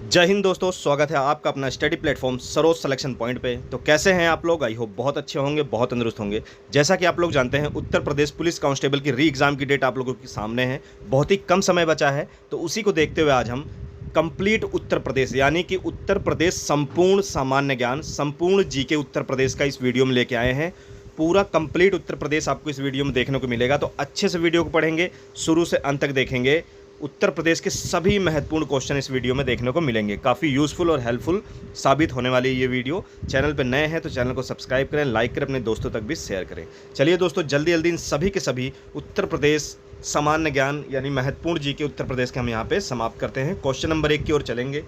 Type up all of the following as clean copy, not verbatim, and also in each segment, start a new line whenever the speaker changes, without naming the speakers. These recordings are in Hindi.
जय हिंद दोस्तों, स्वागत है आपका अपना study platform Saroj selection point पे। तो कैसे हैं आप लोग? आई होप बहुत अच्छे होंगे, बहुत तंदुरुस्त होंगे। जैसा कि आप लोग जानते हैं, उत्तर प्रदेश पुलिस कांस्टेबल की री एग्ज़ाम की डेट आप लोगों के सामने है। बहुत ही कम समय बचा है, तो उसी को देखते हुए आज हम कंप्लीट उत्तर प्रदेश यानी कि उत्तर प्रदेश संपूर्ण सामान्य ज्ञान, संपूर्ण जीके उत्तर प्रदेश का इस वीडियो में लेके आए हैं। पूरा कंप्लीट उत्तर प्रदेश आपको इस वीडियो में देखने को मिलेगा, तो अच्छे से वीडियो को पढ़ेंगे, शुरू से अंत तक देखेंगे। उत्तर प्रदेश के सभी महत्वपूर्ण क्वेश्चन इस वीडियो में देखने को मिलेंगे। काफ़ी यूज़फुल और हेल्पफुल साबित होने वाली ये वीडियो। चैनल पर नए हैं तो चैनल को सब्सक्राइब करें, लाइक करें, अपने दोस्तों तक भी शेयर करें। चलिए दोस्तों, जल्दी जल्दी इन सभी के सभी उत्तर प्रदेश सामान्य ज्ञान यानी महत्वपूर्ण जी के उत्तर प्रदेश के हम यहाँ पे समाप्त करते हैं। क्वेश्चन नंबर 1 की ओर चलेंगे।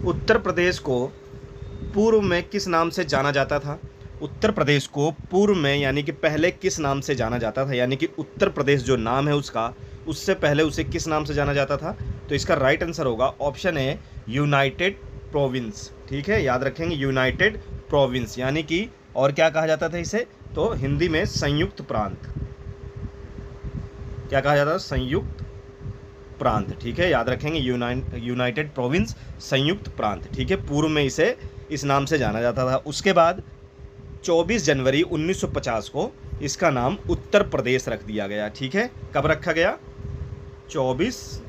उत्तर प्रदेश को पूर्व में किस नाम से जाना जाता था? उत्तर प्रदेश को पूर्व में यानी कि पहले किस नाम से जाना जाता था? यानी कि उत्तर प्रदेश जो नाम है उसका, उससे पहले उसे किस नाम से जाना जाता था? तो इसका राइट आंसर होगा ऑप्शन ए, यूनाइटेड प्रोविंस। ठीक है, याद रखेंगे, यूनाइटेड प्रोविंस यानी कि और क्या कहा जाता था इसे? तो हिंदी में संयुक्त प्रांत। क्या कहा जाता था? संयुक्त प्रांत। ठीक है, याद रखेंगे, यूनाइटेड प्रोविंस, संयुक्त प्रांत। ठीक है, पूर्व में इसे इस नाम से जाना जाता था। उसके बाद 24 जनवरी 1950 को इसका नाम उत्तर प्रदेश रख दिया गया। ठीक है, कब रखा गया? 24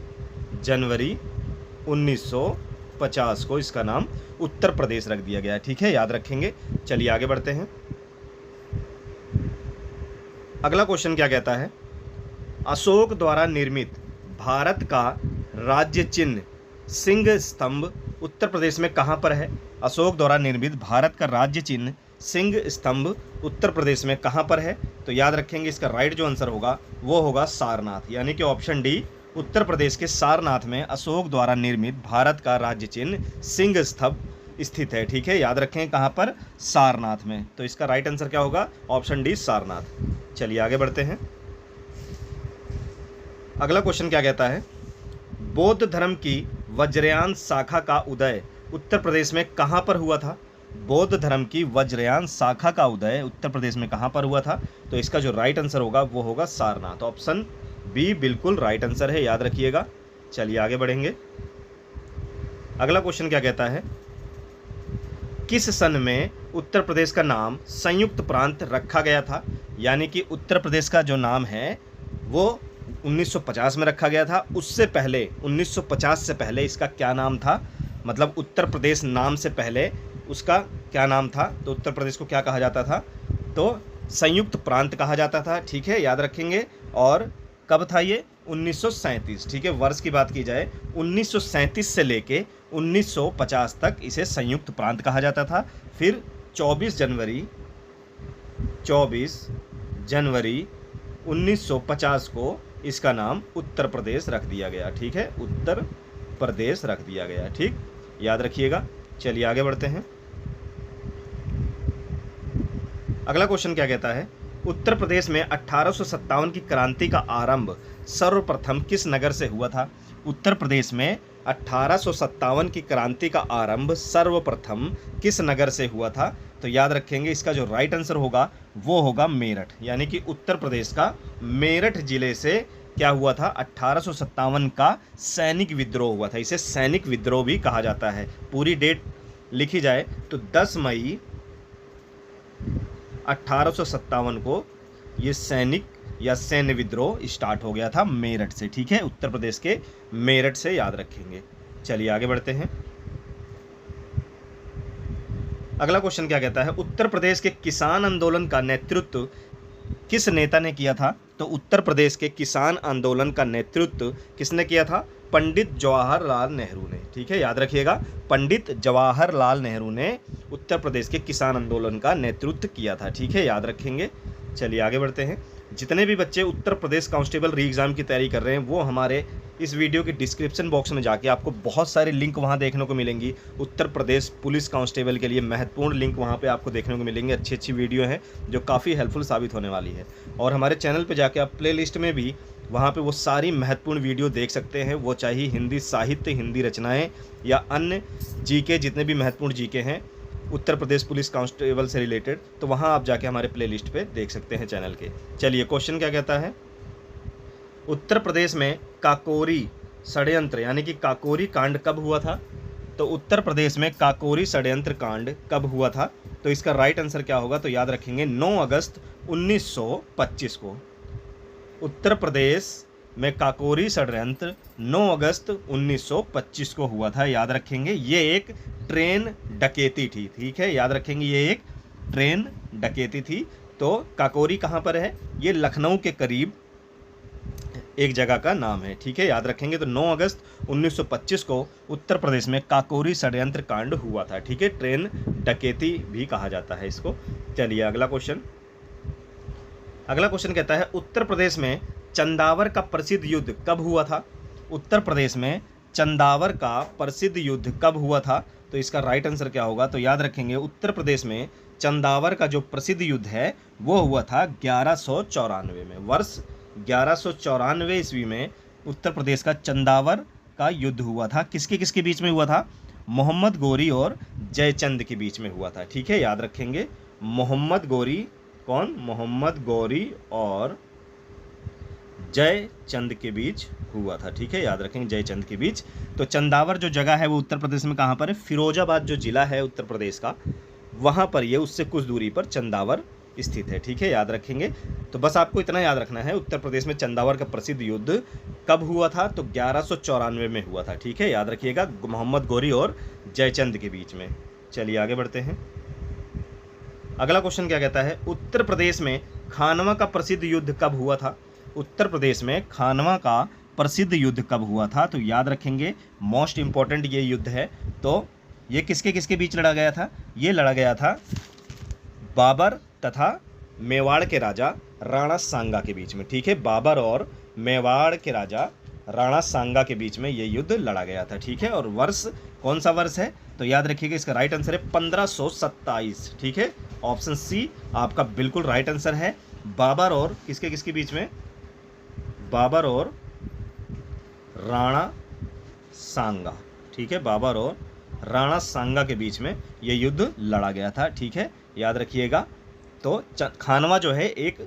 जनवरी 1950 को इसका नाम उत्तर प्रदेश रख दिया गया। ठीक है, याद रखेंगे। चलिए आगे बढ़ते हैं। अगला क्वेश्चन क्या कहता है? अशोक द्वारा निर्मित भारत का राज्य चिन्ह सिंह स्तंभ उत्तर प्रदेश में कहाँ पर है? अशोक द्वारा निर्मित भारत का राज्य चिन्ह सिंह स्तंभ उत्तर प्रदेश में कहाँ पर है? तो याद रखेंगे, इसका राइट जो आंसर होगा वो होगा सारनाथ, यानी कि ऑप्शन डी, उत्तर प्रदेश के सारनाथ में अशोक द्वारा निर्मित भारत का राज्य चिन्ह सिंह स्तंभ स्थित है। ठीक है, याद रखें कहाँ पर? सारनाथ में। तो इसका राइट आंसर क्या होगा? Option D, Sarnath. चलिए आगे बढ़ते हैं। अगला क्वेश्चन क्या कहता है? बौद्ध धर्म की वज्रयान शाखा का उदय उत्तर प्रदेश में कहाँ पर हुआ था? बौद्ध धर्म की वज्रयान शाखा का उदय उत्तर प्रदेश में कहाँ पर हुआ था? तो इसका जो राइट आंसर होगा वो होगा सारनाथ। ऑप्शन बी बिल्कुल राइट आंसर है, याद रखिएगा। चलिए आगे बढ़ेंगे। अगला क्वेश्चन क्या कहता है? किस सन में उत्तर प्रदेश का नाम संयुक्त प्रांत रखा गया था? यानी कि उत्तर प्रदेश का जो नाम है वो 1950 में रखा गया था। उससे पहले 1950 से पहले इसका क्या नाम था? मतलब उत्तर प्रदेश नाम से पहले उसका क्या नाम था? तो उत्तर प्रदेश को क्या कहा जाता था? तो संयुक्त प्रांत कहा जाता था। ठीक है, याद रखेंगे। और कब था ये? 1937। ठीक है, वर्ष की बात की जाए 1937 से लेके 1950 तक इसे संयुक्त प्रांत कहा जाता था। फिर 24 जनवरी 1950 को इसका नाम उत्तर प्रदेश रख दिया गया। ठीक है, उत्तर प्रदेश रख दिया गया। ठीक, याद रखिएगा। चलिए आगे बढ़ते हैं। अगला क्वेश्चन क्या कहता है? उत्तर प्रदेश में 1857 की क्रांति का आरंभ सर्वप्रथम किस नगर से हुआ था? उत्तर प्रदेश में 1857 की क्रांति का आरंभ सर्वप्रथम किस नगर से हुआ था? तो याद रखेंगे, इसका जो राइट आंसर होगा वो होगा मेरठ, यानी कि उत्तर प्रदेश का मेरठ जिले से क्या हुआ था? 1857 का सैनिक विद्रोह हुआ था। इसे सैनिक विद्रोह भी कहा जाता है। पूरी डेट लिखी जाए तो 10 मई 1857 को ये सैनिक या सैन्य विद्रोह स्टार्ट हो गया था मेरठ से। ठीक है, उत्तर प्रदेश के मेरठ से, याद रखेंगे। चलिए आगे बढ़ते हैं। अगला क्वेश्चन क्या कहता है? उत्तर प्रदेश के किसान आंदोलन का नेतृत्व किस नेता ने किया था? तो उत्तर प्रदेश के किसान आंदोलन का नेतृत्व किसने किया था? पंडित जवाहरलाल नेहरू ने। ठीक है, याद रखिएगा, पंडित जवाहरलाल नेहरू ने उत्तर प्रदेश के किसान आंदोलन का नेतृत्व किया था। ठीक है, याद रखेंगे। चलिए आगे बढ़ते हैं। जितने भी बच्चे उत्तर प्रदेश कांस्टेबल री एग्ज़ाम की तैयारी कर रहे हैं वो हमारे इस वीडियो के डिस्क्रिप्शन बॉक्स में जाके आपको बहुत सारे लिंक वहाँ देखने को मिलेंगी। उत्तर प्रदेश पुलिस कांस्टेबल के लिए महत्वपूर्ण लिंक वहाँ पे आपको देखने को मिलेंगे। अच्छी अच्छी वीडियो है जो काफ़ी हेल्पफुल साबित होने वाली है। और हमारे चैनल पे जाके आप प्ले लिस्ट में भी वहाँ पे वो सारी महत्वपूर्ण वीडियो देख सकते हैं। वो चाहे हिंदी साहित्य, हिंदी रचनाएँ या अन्य जीके, जितने भी महत्वपूर्ण जीके हैं उत्तर प्रदेश पुलिस कांस्टेबल से रिलेटेड, तो वहाँ आप जाके हमारे प्ले लिस्ट पर देख सकते हैं चैनल के। चलिए क्वेश्चन क्या कहता है? उत्तर प्रदेश में काकोरी षड्यंत्र यानी कि काकोरी कांड कब हुआ था? तो उत्तर प्रदेश में काकोरी षड्यंत्र कांड कब हुआ था? तो इसका राइट आंसर क्या होगा? तो याद रखेंगे 9 अगस्त 1925 को। उत्तर प्रदेश में काकोरी षड्यंत्र 9 अगस्त 1925 को हुआ था, याद रखेंगे। ये एक ट्रेन डकैती थी, ठीक है, याद रखेंगे, ये एक ट्रेन डकैती थी। तो काकोरी कहाँ पर है? ये लखनऊ के करीब एक जगह का नाम है, ठीक है, याद रखेंगे। तो 9 अगस्त 1925 को उत्तर प्रदेश में काकोरी षड्यंत्र कांड हुआ था, ठीक है, ट्रेन डकैती भी कहा जाता है इसको। चलिए अगला क्वेश्चन कहता है उत्तर प्रदेश में चंदावर का प्रसिद्ध युद्ध कब हुआ था? उत्तर प्रदेश में चंदावर का प्रसिद्ध युद्ध कब हुआ था? तो इसका राइट आंसर क्या होगा? तो याद रखेंगे उत्तर प्रदेश में चंदावर का जो प्रसिद्ध युद्ध है वो हुआ था 1194 में। वर्ष 1194 ईस्वी में उत्तर प्रदेश का चंदावर का युद्ध हुआ था। किसके किसके बीच में हुआ था? मोहम्मद गोरी और जयचंद के बीच में हुआ था, ठीक है, याद रखेंगे। मोहम्मद गोरी, कौन? मोहम्मद गोरी और जयचंद के बीच हुआ था, ठीक है, याद रखेंगे, जयचंद के बीच। तो चंदावर जो जगह है वो उत्तर प्रदेश में कहाँ पर है? फिरोजाबाद जो जिला है उत्तर प्रदेश का, वहाँ पर ये उससे कुछ दूरी पर चंदावर स्थित है, ठीक है, याद रखेंगे। तो बस आपको इतना याद रखना है, उत्तर प्रदेश में चंदावर का प्रसिद्ध युद्ध कब हुआ था? तो 1194 में हुआ था, ठीक है, याद रखिएगा, मोहम्मद गोरी और जयचंद के बीच में। चलिए आगे बढ़ते हैं। अगला क्वेश्चन क्या कहता है? उत्तर प्रदेश में खानवा का प्रसिद्ध युद्ध कब हुआ था? उत्तर प्रदेश में खानवा का प्रसिद्ध युद्ध कब हुआ था? तो याद रखेंगे, मोस्ट इंपॉर्टेंट ये युद्ध है। तो ये किसके किसके बीच लड़ा गया था? ये लड़ा गया था बाबर तथा मेवाड़ के राजा राणा सांगा के बीच में, ठीक है, बाबर और मेवाड़ के राजा राणा सांगा के बीच में ये युद्ध लड़ा गया था, ठीक है। और वर्ष कौन सा वर्ष है? तो याद रखिएगा, इसका राइट आंसर है 1527, ठीक है, ऑप्शन सी आपका बिल्कुल राइट आंसर है। बाबर और किसके किसके बीच में? बाबर और राणा सांगा, ठीक है, बाबर और राणा सांगा के बीच में ये युद्ध लड़ा गया था, ठीक है, याद रखिएगा। तो खानवा जो है एक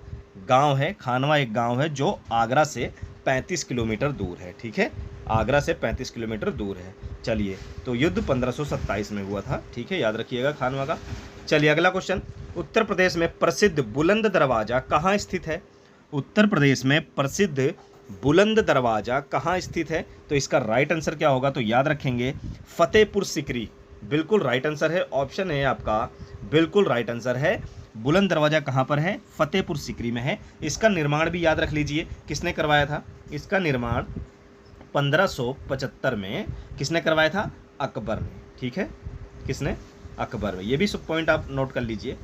गांव है, खानवा एक गांव है जो आगरा से 35 किलोमीटर दूर है, ठीक है, आगरा से 35 किलोमीटर दूर है। चलिए, तो युद्ध 1527 में हुआ था, ठीक है, याद रखिएगा खानवा का। चलिए अगला क्वेश्चन, उत्तर प्रदेश में प्रसिद्ध बुलंद दरवाज़ा कहाँ स्थित है? उत्तर प्रदेश में प्रसिद्ध बुलंद दरवाज़ा कहाँ स्थित है? तो इसका राइट आंसर क्या होगा? तो याद रखेंगे, फतेहपुर सिकरी बिल्कुल राइट आंसर है, ऑप्शन है आपका बिल्कुल राइट आंसर है। बुलंद दरवाज़ा कहाँ पर है? फतेहपुर सिकरी में है। इसका निर्माण भी याद रख लीजिए, किसने करवाया था? इसका निर्माण 1575 में किसने करवाया था? अकबर ने, ठीक है, किसने? अकबर में। ये भी सब पॉइंट आप नोट कर लीजिए,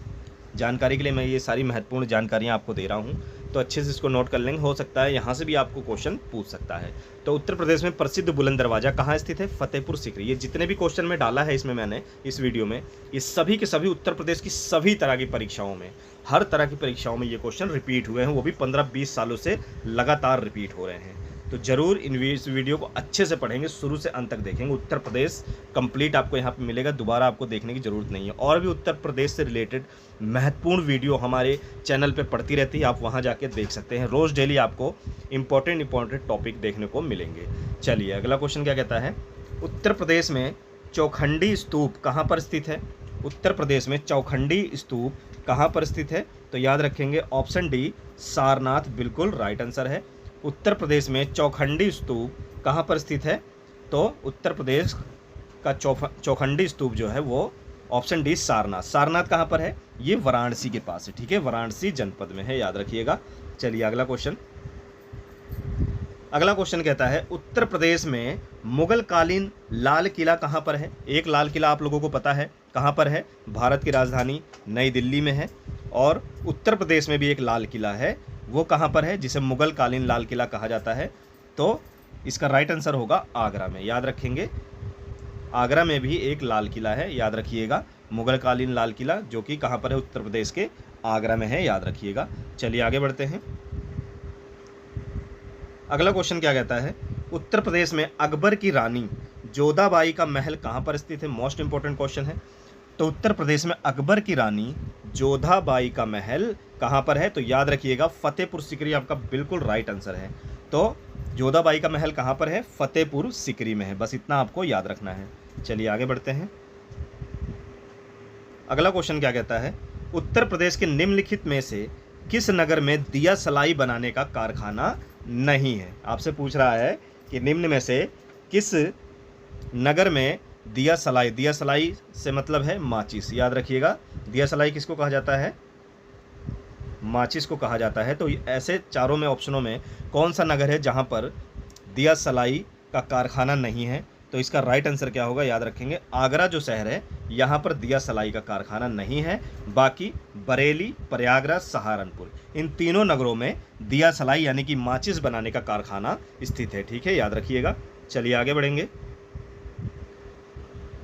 जानकारी के लिए मैं ये सारी महत्वपूर्ण जानकारियाँ आपको दे रहा हूँ, तो अच्छे से इसको नोट कर लेंगे, हो सकता है यहाँ से भी आपको क्वेश्चन पूछ सकता है। तो उत्तर प्रदेश में प्रसिद्ध बुलंद दरवाज़ा कहाँ स्थित है? फतेहपुर सिकरी। ये जितने भी क्वेश्चन में डाला है इसमें मैंने इस वीडियो में, ये सभी के सभी उत्तर प्रदेश की सभी तरह की परीक्षाओं में, हर तरह की परीक्षाओं में ये क्वेश्चन रिपीट हुए हैं, वो भी 15-20 सालों से लगातार रिपीट हो रहे हैं। तो ज़रूर इस वीडियो को अच्छे से पढ़ेंगे, शुरू से अंत तक देखेंगे। उत्तर प्रदेश कंप्लीट आपको यहाँ पे मिलेगा, दोबारा आपको देखने की ज़रूरत नहीं है। और भी उत्तर प्रदेश से रिलेटेड महत्वपूर्ण वीडियो हमारे चैनल पे पड़ती रहती है, आप वहाँ जाके देख सकते हैं। रोज़ डेली आपको इंपॉर्टेंट टॉपिक देखने को मिलेंगे। चलिए अगला क्वेश्चन क्या कहता है? उत्तर प्रदेश में चौखंडी स्तूप कहाँ पर स्थित है? उत्तर प्रदेश में चौखंडी स्तूप कहाँ पर स्थित है? तो याद रखेंगे, ऑप्शन डी सारनाथ बिल्कुल राइट आंसर है। उत्तर प्रदेश में चौखंडी स्तूप कहाँ पर स्थित है? तो उत्तर प्रदेश का चौखंडी स्तूप जो है वो ऑप्शन डी सारनाथ। सारनाथ कहाँ पर है? ये वाराणसी के पास है, ठीक है, वाराणसी जनपद में है, याद रखिएगा। चलिए अगला क्वेश्चन कहता है, उत्तर प्रदेश में मुगल कालीन लाल किला कहाँ पर है? एक लाल किला आप लोगों को पता है कहाँ पर है? भारत की राजधानी नई दिल्ली में है। और उत्तर प्रदेश में भी एक लाल किला है, वो कहाँ पर है, जिसे मुगल कालीन लाल किला कहा जाता है? तो इसका राइट आंसर होगा आगरा में, याद रखेंगे, आगरा में भी एक लाल किला है, याद रखिएगा, मुगल कालीन लाल किला, जो कि कहाँ पर है? उत्तर प्रदेश के आगरा में है, याद रखिएगा। चलिए आगे बढ़ते हैं। अगला क्वेश्चन क्या कहता है? उत्तर प्रदेश में अकबर की रानी जोधाबाई का महल कहाँ पर स्थित है? मोस्ट इंपॉर्टेंट क्वेश्चन है। तो उत्तर प्रदेश में अकबर की रानी जोधाबाई का महल कहाँ पर है? तो याद रखिएगा, फतेहपुर सिकरी आपका बिल्कुल राइट आंसर है। तो जोधाबाई का महल कहाँ पर है? फतेहपुर सिकरी में है। बस इतना आपको याद रखना है। चलिए आगे बढ़ते हैं। अगला क्वेश्चन क्या कहता है? उत्तर प्रदेश के निम्नलिखित में से किस नगर में दिया सलाई बनाने का कारखाना नहीं है? आपसे पूछ रहा है कि निम्न में से किस नगर में दिया सलाई से मतलब है माचिस। याद रखिएगा, दिया सलाई किसको कहा जाता है? माचिस को कहा जाता है। तो ऐसे चारों में ऑप्शनों में कौन सा नगर है जहां पर दिया सलाई का कारखाना नहीं है? तो इसका राइट आंसर क्या होगा? याद रखेंगे, आगरा जो शहर है यहाँ पर दिया सलाई का कारखाना नहीं है। बाकी बरेली, प्रयागराज, सहारनपुर, इन तीनों नगरों में दिया सलाई यानी कि माचिस बनाने का कारखाना स्थित है। ठीक है, याद रखिएगा। चलिए आगे बढ़ेंगे।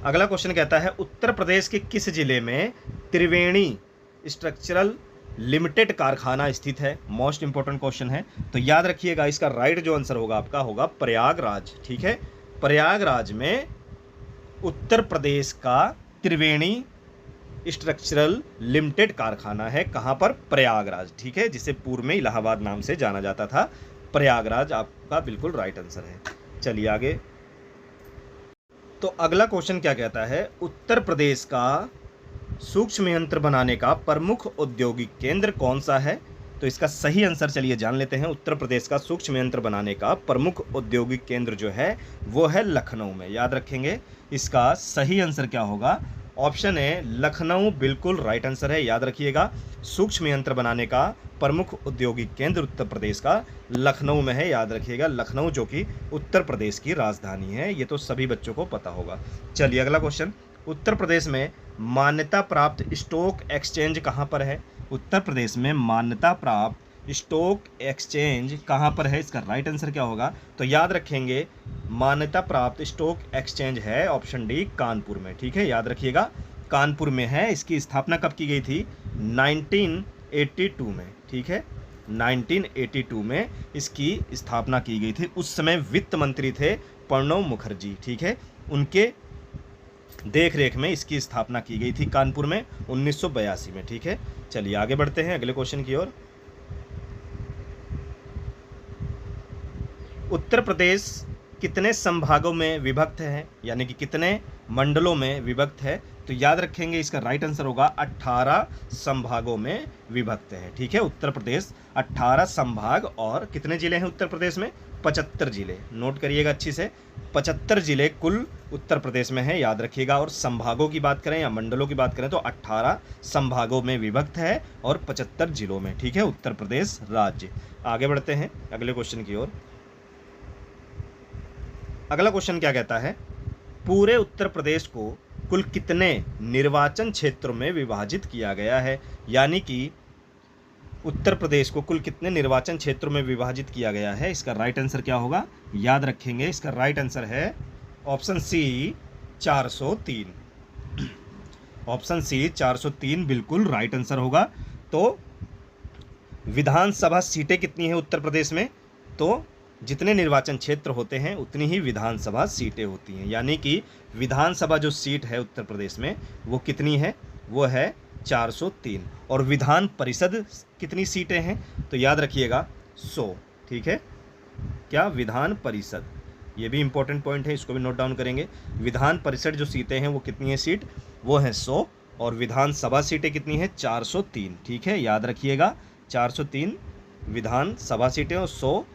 अगला क्वेश्चन कहता है उत्तर प्रदेश के किस जिले में त्रिवेणी स्ट्रक्चरल लिमिटेड कारखाना स्थित है? मोस्ट इंपॉर्टेंट क्वेश्चन है। तो याद रखिएगा, इसका राइट जो आंसर होगा आपका होगा प्रयागराज। ठीक है, प्रयागराज में उत्तर प्रदेश का त्रिवेणी स्ट्रक्चरल लिमिटेड कारखाना है। कहां पर? प्रयागराज। ठीक है, जिसे पूर्व में इलाहाबाद नाम से जाना जाता था। प्रयागराज आपका बिल्कुल राइट आंसर है। चलिए आगे। तो अगला क्वेश्चन क्या कहता है? उत्तर प्रदेश का सूक्ष्म यंत्र बनाने का प्रमुख औद्योगिक केंद्र कौन सा है? तो इसका सही आंसर चलिए जान लेते हैं। उत्तर प्रदेश का सूक्ष्म यंत्र बनाने का प्रमुख औद्योगिक केंद्र जो है वो है लखनऊ में। याद रखेंगे, इसका सही आंसर क्या होगा? ऑप्शन है लखनऊ, बिल्कुल राइट आंसर है। याद रखिएगा, सूक्ष्म यंत्र बनाने का प्रमुख औद्योगिक केंद्र उत्तर प्रदेश का लखनऊ में है। याद रखिएगा, लखनऊ जो कि उत्तर प्रदेश की राजधानी है। ये तो सभी बच्चों को पता होगा। चलिए अगला क्वेश्चन। उत्तर प्रदेश में मान्यता प्राप्त स्टॉक एक्सचेंज कहाँ पर है? उत्तर प्रदेश में मान्यता प्राप्त स्टॉक एक्सचेंज कहाँ पर है? इसका राइट आंसर क्या होगा? तो याद रखेंगे, मान्यता प्राप्त स्टॉक एक्सचेंज है ऑप्शन डी, कानपुर में। ठीक है, याद रखिएगा, कानपुर में है। इसकी स्थापना कब की गई थी? 1982 में। ठीक है, 1982 में इसकी स्थापना की गई थी। उस समय वित्त मंत्री थे प्रणब मुखर्जी। ठीक है, उनके देख रेख में इसकी स्थापना की गई थी कानपुर में 1982 में। ठीक है, चलिए आगे बढ़ते हैं अगले क्वेश्चन की ओर। उत्तर प्रदेश कितने संभागों में विभक्त है, यानी कि कितने मंडलों में विभक्त है? तो याद रखेंगे, इसका राइट आंसर होगा 18 संभागों में विभक्त है। ठीक है, उत्तर प्रदेश 18 संभाग और कितने जिले हैं उत्तर प्रदेश में? 75 जिले। नोट करिएगा अच्छी से, 75 जिले कुल उत्तर प्रदेश में है। याद रखिएगा, और संभागों की बात करें या मंडलों की बात करें तो 18 संभागों में विभक्त है और 75 जिलों में। ठीक है, उत्तर प्रदेश राज्य। आगे बढ़ते हैं अगले क्वेश्चन की ओर। अगला क्वेश्चन क्या कहता है? पूरे उत्तर प्रदेश को कुल कितने निर्वाचन क्षेत्रों में विभाजित किया गया है? यानी कि उत्तर प्रदेश को कुल कितने निर्वाचन क्षेत्रों में विभाजित किया गया है? इसका राइट आंसर क्या होगा? याद रखेंगे, इसका राइट आंसर है ऑप्शन सी, 403। ऑप्शन सी 403 बिल्कुल राइट आंसर होगा। तो विधानसभा सीटें कितनी हैं उत्तर प्रदेश में? तो जितने निर्वाचन क्षेत्र होते हैं उतनी ही विधानसभा सीटें होती हैं। यानी कि विधानसभा जो सीट है उत्तर प्रदेश में वो कितनी है? वो है 403। और विधान परिषद कितनी सीटें हैं? तो याद रखिएगा 100। ठीक है, क्या? विधान परिषद, ये भी इंपॉर्टेंट पॉइंट है, इसको भी नोट डाउन करेंगे। विधान परिषद जो सीटें हैं वो कितनी है सीट? वो है 100। और विधानसभा सीटें कितनी है? 403। ठीक है, याद रखिएगा, 403 विधानसभा सीटें और 100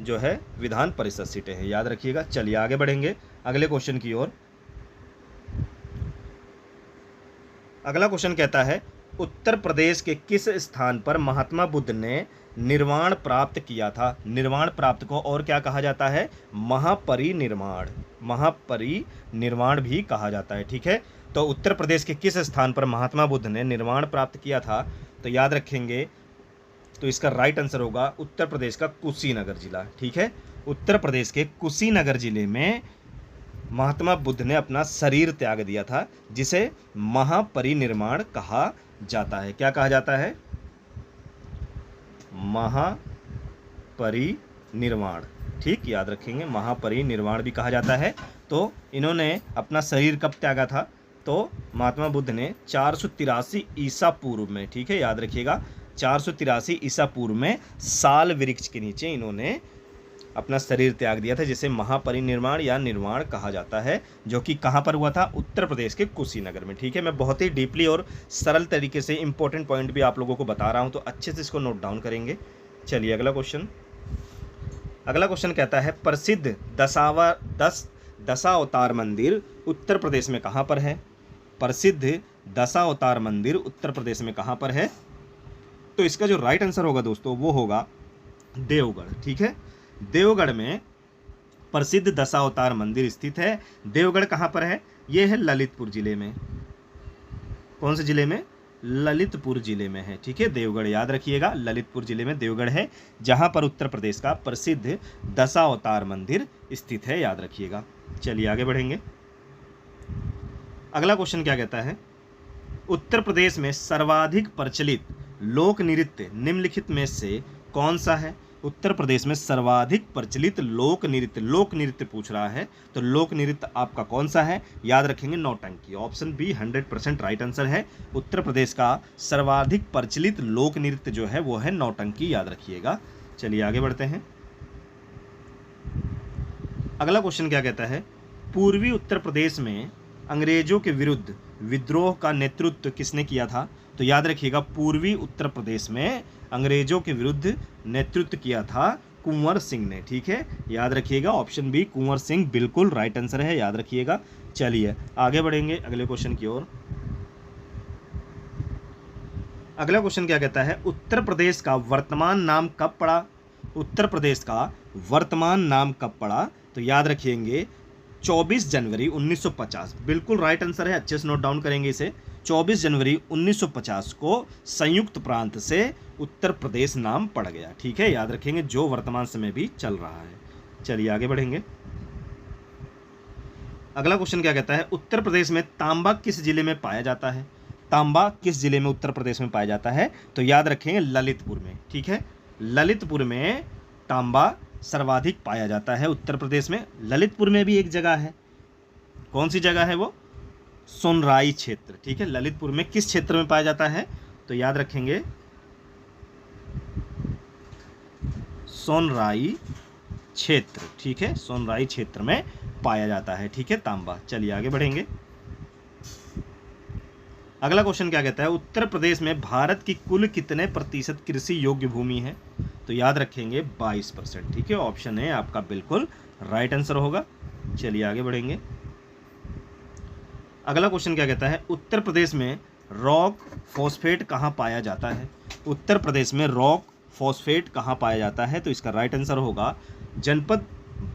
जो है विधान परिषद सीटें हैं। याद रखिएगा। चलिए आगे बढ़ेंगे अगले क्वेश्चन की ओर। अगला क्वेश्चन कहता है उत्तर प्रदेश के किस स्थान पर महात्मा बुद्ध ने निर्वाण प्राप्त किया था? निर्वाण प्राप्त को और क्या कहा जाता है? महापरिनिर्वाण। महापरिनिर्वाण भी कहा जाता है। ठीक है, तो उत्तर प्रदेश के किस स्थान पर महात्मा बुद्ध ने निर्वाण प्राप्त किया था? तो याद रखेंगे, तो इसका राइट आंसर होगा उत्तर प्रदेश का कुशीनगर जिला। ठीक है, उत्तर प्रदेश के कुशीनगर जिले में महात्मा बुद्ध ने अपना शरीर त्याग दिया था, जिसे महापरिनिर्वाण कहा जाता है। क्या कहा जाता है? महापरिनिर्वाण। ठीक, याद रखेंगे, महापरिनिर्वाण भी कहा जाता है। तो इन्होंने अपना शरीर कब त्यागा था? तो महात्मा बुद्ध ने 483 ईसा पूर्व में। ठीक है, याद रखिएगा, 483 ईसा पूर्व में साल वृक्ष के नीचे इन्होंने अपना शरीर त्याग दिया था, जिसे महापरिनिर्वाण या निर्वाण कहा जाता है, जो कि कहाँ पर हुआ था, उत्तर प्रदेश के कुशीनगर में। ठीक है, मैं बहुत ही डीपली और सरल तरीके से इंपॉर्टेंट पॉइंट भी आप लोगों को बता रहा हूँ, तो अच्छे से इसको नोट डाउन करेंगे। चलिए अगला क्वेश्चन कहता है प्रसिद्ध दशावतार मंदिर उत्तर प्रदेश में कहाँ पर है। प्रसिद्ध दशावतार मंदिर उत्तर प्रदेश में कहाँ पर है, तो इसका जो राइट आंसर होगा दोस्तों वो होगा देवगढ़। ठीक है, देवगढ़ में प्रसिद्ध दशावतार मंदिर स्थित है। देवगढ़ कहाँ पर है, ये है ललितपुर जिले में। कौन से जिले में, ललितपुर जिले में है। ठीक है, देवगढ़ याद रखिएगा, ललितपुर जिले में देवगढ़ है, जहाँ पर उत्तर प्रदेश का प्रसिद्ध दशावतार मंदिर स्थित है, याद रखिएगा। चलिए आगे बढ़ेंगे। अगला क्वेश्चन क्या कहता है, उत्तर प्रदेश में सर्वाधिक प्रचलित लोक नृत्य निम्नलिखित में से कौन सा है। उत्तर प्रदेश में सर्वाधिक प्रचलित लोक नृत्य पूछ रहा है, तो लोक नृत्य आपका कौन सा है, याद रखेंगे नौटंकी। ऑप्शन बी 100% राइट आंसर है। उत्तर प्रदेश का सर्वाधिक प्रचलित लोक नृत्य जो है वो है नौटंकी, याद रखिएगा। चलिए आगे बढ़ते हैं। अगला क्वेश्चन क्या कहता है, पूर्वी उत्तर प्रदेश में अंग्रेजों के विरुद्ध विद्रोह का नेतृत्व किसने किया था। तो याद रखिएगा, पूर्वी उत्तर प्रदेश में अंग्रेजों के विरुद्ध नेतृत्व किया था कुंवर सिंह ने। ठीक है, याद रखिएगा, ऑप्शन बी कुंवर सिंह बिल्कुल राइट आंसर है, याद रखिएगा। चलिए आगे बढ़ेंगे अगले क्वेश्चन की ओर। अगला क्वेश्चन क्या कहता है, उत्तर प्रदेश का वर्तमान नाम कब पड़ा। उत्तर प्रदेश का वर्तमान नाम कब पड़ा, तो याद रखिएंगे 24 जनवरी 1950 बिल्कुल राइट आंसर है, अच्छे से नोट डाउन करेंगे इसे। 24 जनवरी 1950 को संयुक्त प्रांत से उत्तर प्रदेश नाम पड़ गया। ठीक है, याद रखेंगे, जो वर्तमान समय भी चल रहा है। चलिए आगे बढ़ेंगे। अगला क्वेश्चन क्या कहता है, उत्तर प्रदेश में तांबा किस जिले में पाया जाता है। तांबा किस जिले में उत्तर प्रदेश में पाया जाता है, तो याद रखेंगे ललितपुर में। ठीक है, ललितपुर में तांबा सर्वाधिक पाया जाता है उत्तर प्रदेश में। ललितपुर में भी एक जगह है, कौन सी जगह है वो, सोनराई क्षेत्र। ठीक है, ललितपुर में किस क्षेत्र में पाया जाता है, तो याद रखेंगे सोनराई क्षेत्र। ठीक है, सोनराई क्षेत्र में पाया जाता है। ठीक है, तांबा। चलिए आगे बढ़ेंगे। अगला क्वेश्चन क्या कहता है, उत्तर प्रदेश में भारत की कुल कितने प्रतिशत कृषि योग्य भूमि है। तो याद रखेंगे 22%। ठीक है, ऑप्शन है आपका बिल्कुल राइट आंसर होगा। चलिए आगे बढ़ेंगे। अगला क्वेश्चन क्या कहता है, उत्तर प्रदेश में रॉक फॉस्फेट कहाँ पाया जाता है। उत्तर प्रदेश में रॉक फॉस्फेट कहाँ पाया जाता है, तो इसका राइट आंसर होगा जनपद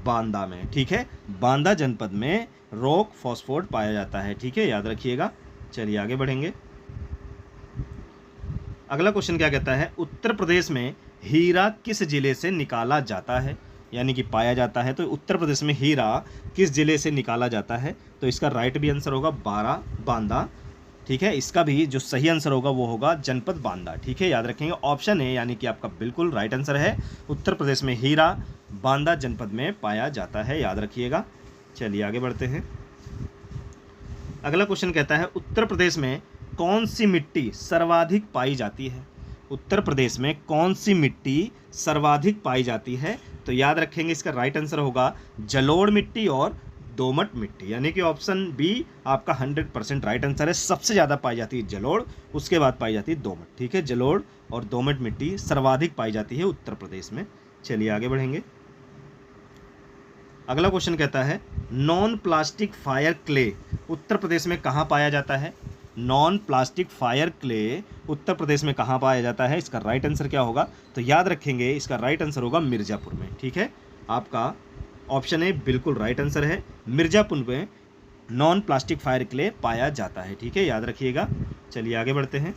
बांदा में। ठीक है, बांदा जनपद में रॉक फॉस्फेट पाया जाता है। ठीक है, याद रखिएगा। चलिए आगे बढ़ेंगे। अगला क्वेश्चन क्या कहता है, उत्तर प्रदेश में हीरा किस जिले से निकाला जाता है, यानी कि पाया जाता है। तो उत्तर प्रदेश में हीरा किस जिले से निकाला जाता है, तो इसका राइट भी आंसर होगा बांदा। ठीक है, इसका भी जो सही आंसर होगा वो होगा जनपद बांदा। ठीक है, याद रखेंगे, ऑप्शन है यानी कि आपका बिल्कुल राइट आंसर है। उत्तर प्रदेश में हीरा बांदा जनपद में पाया जाता है, याद रखिएगा। चलिए आगे बढ़ते हैं। अगला क्वेश्चन कहता है, उत्तर प्रदेश में कौन सी मिट्टी सर्वाधिक पाई जाती है। उत्तर प्रदेश में कौन सी मिट्टी सर्वाधिक पाई जाती है, तो याद रखेंगे इसका राइट आंसर होगा जलोढ़ मिट्टी और दोमट मिट्टी, यानी कि ऑप्शन बी आपका 100% राइट आंसर है। सबसे ज़्यादा पाई जाती है जलोढ़, उसके बाद पाई जाती है दोमट। ठीक है, जलोढ़ और दोमट मिट्टी सर्वाधिक पाई जाती है उत्तर प्रदेश में। चलिए आगे बढ़ेंगे। अगला क्वेश्चन कहता है, non plastic fire clay Uttar Pradesh में कहाँ पाया जाता है। Non plastic fire clay Uttar Pradesh में कहाँ पाया जाता है, इसका राइट आंसर क्या होगा, तो याद रखेंगे इसका राइट आंसर होगा मिर्ज़ापुर में। ठीक है, आपका ऑप्शन ए बिल्कुल राइट आंसर है, मिर्ज़ापुर में नॉन प्लास्टिक फायर क्ले पाया जाता है। ठीक है, याद रखिएगा। चलिए आगे बढ़ते हैं।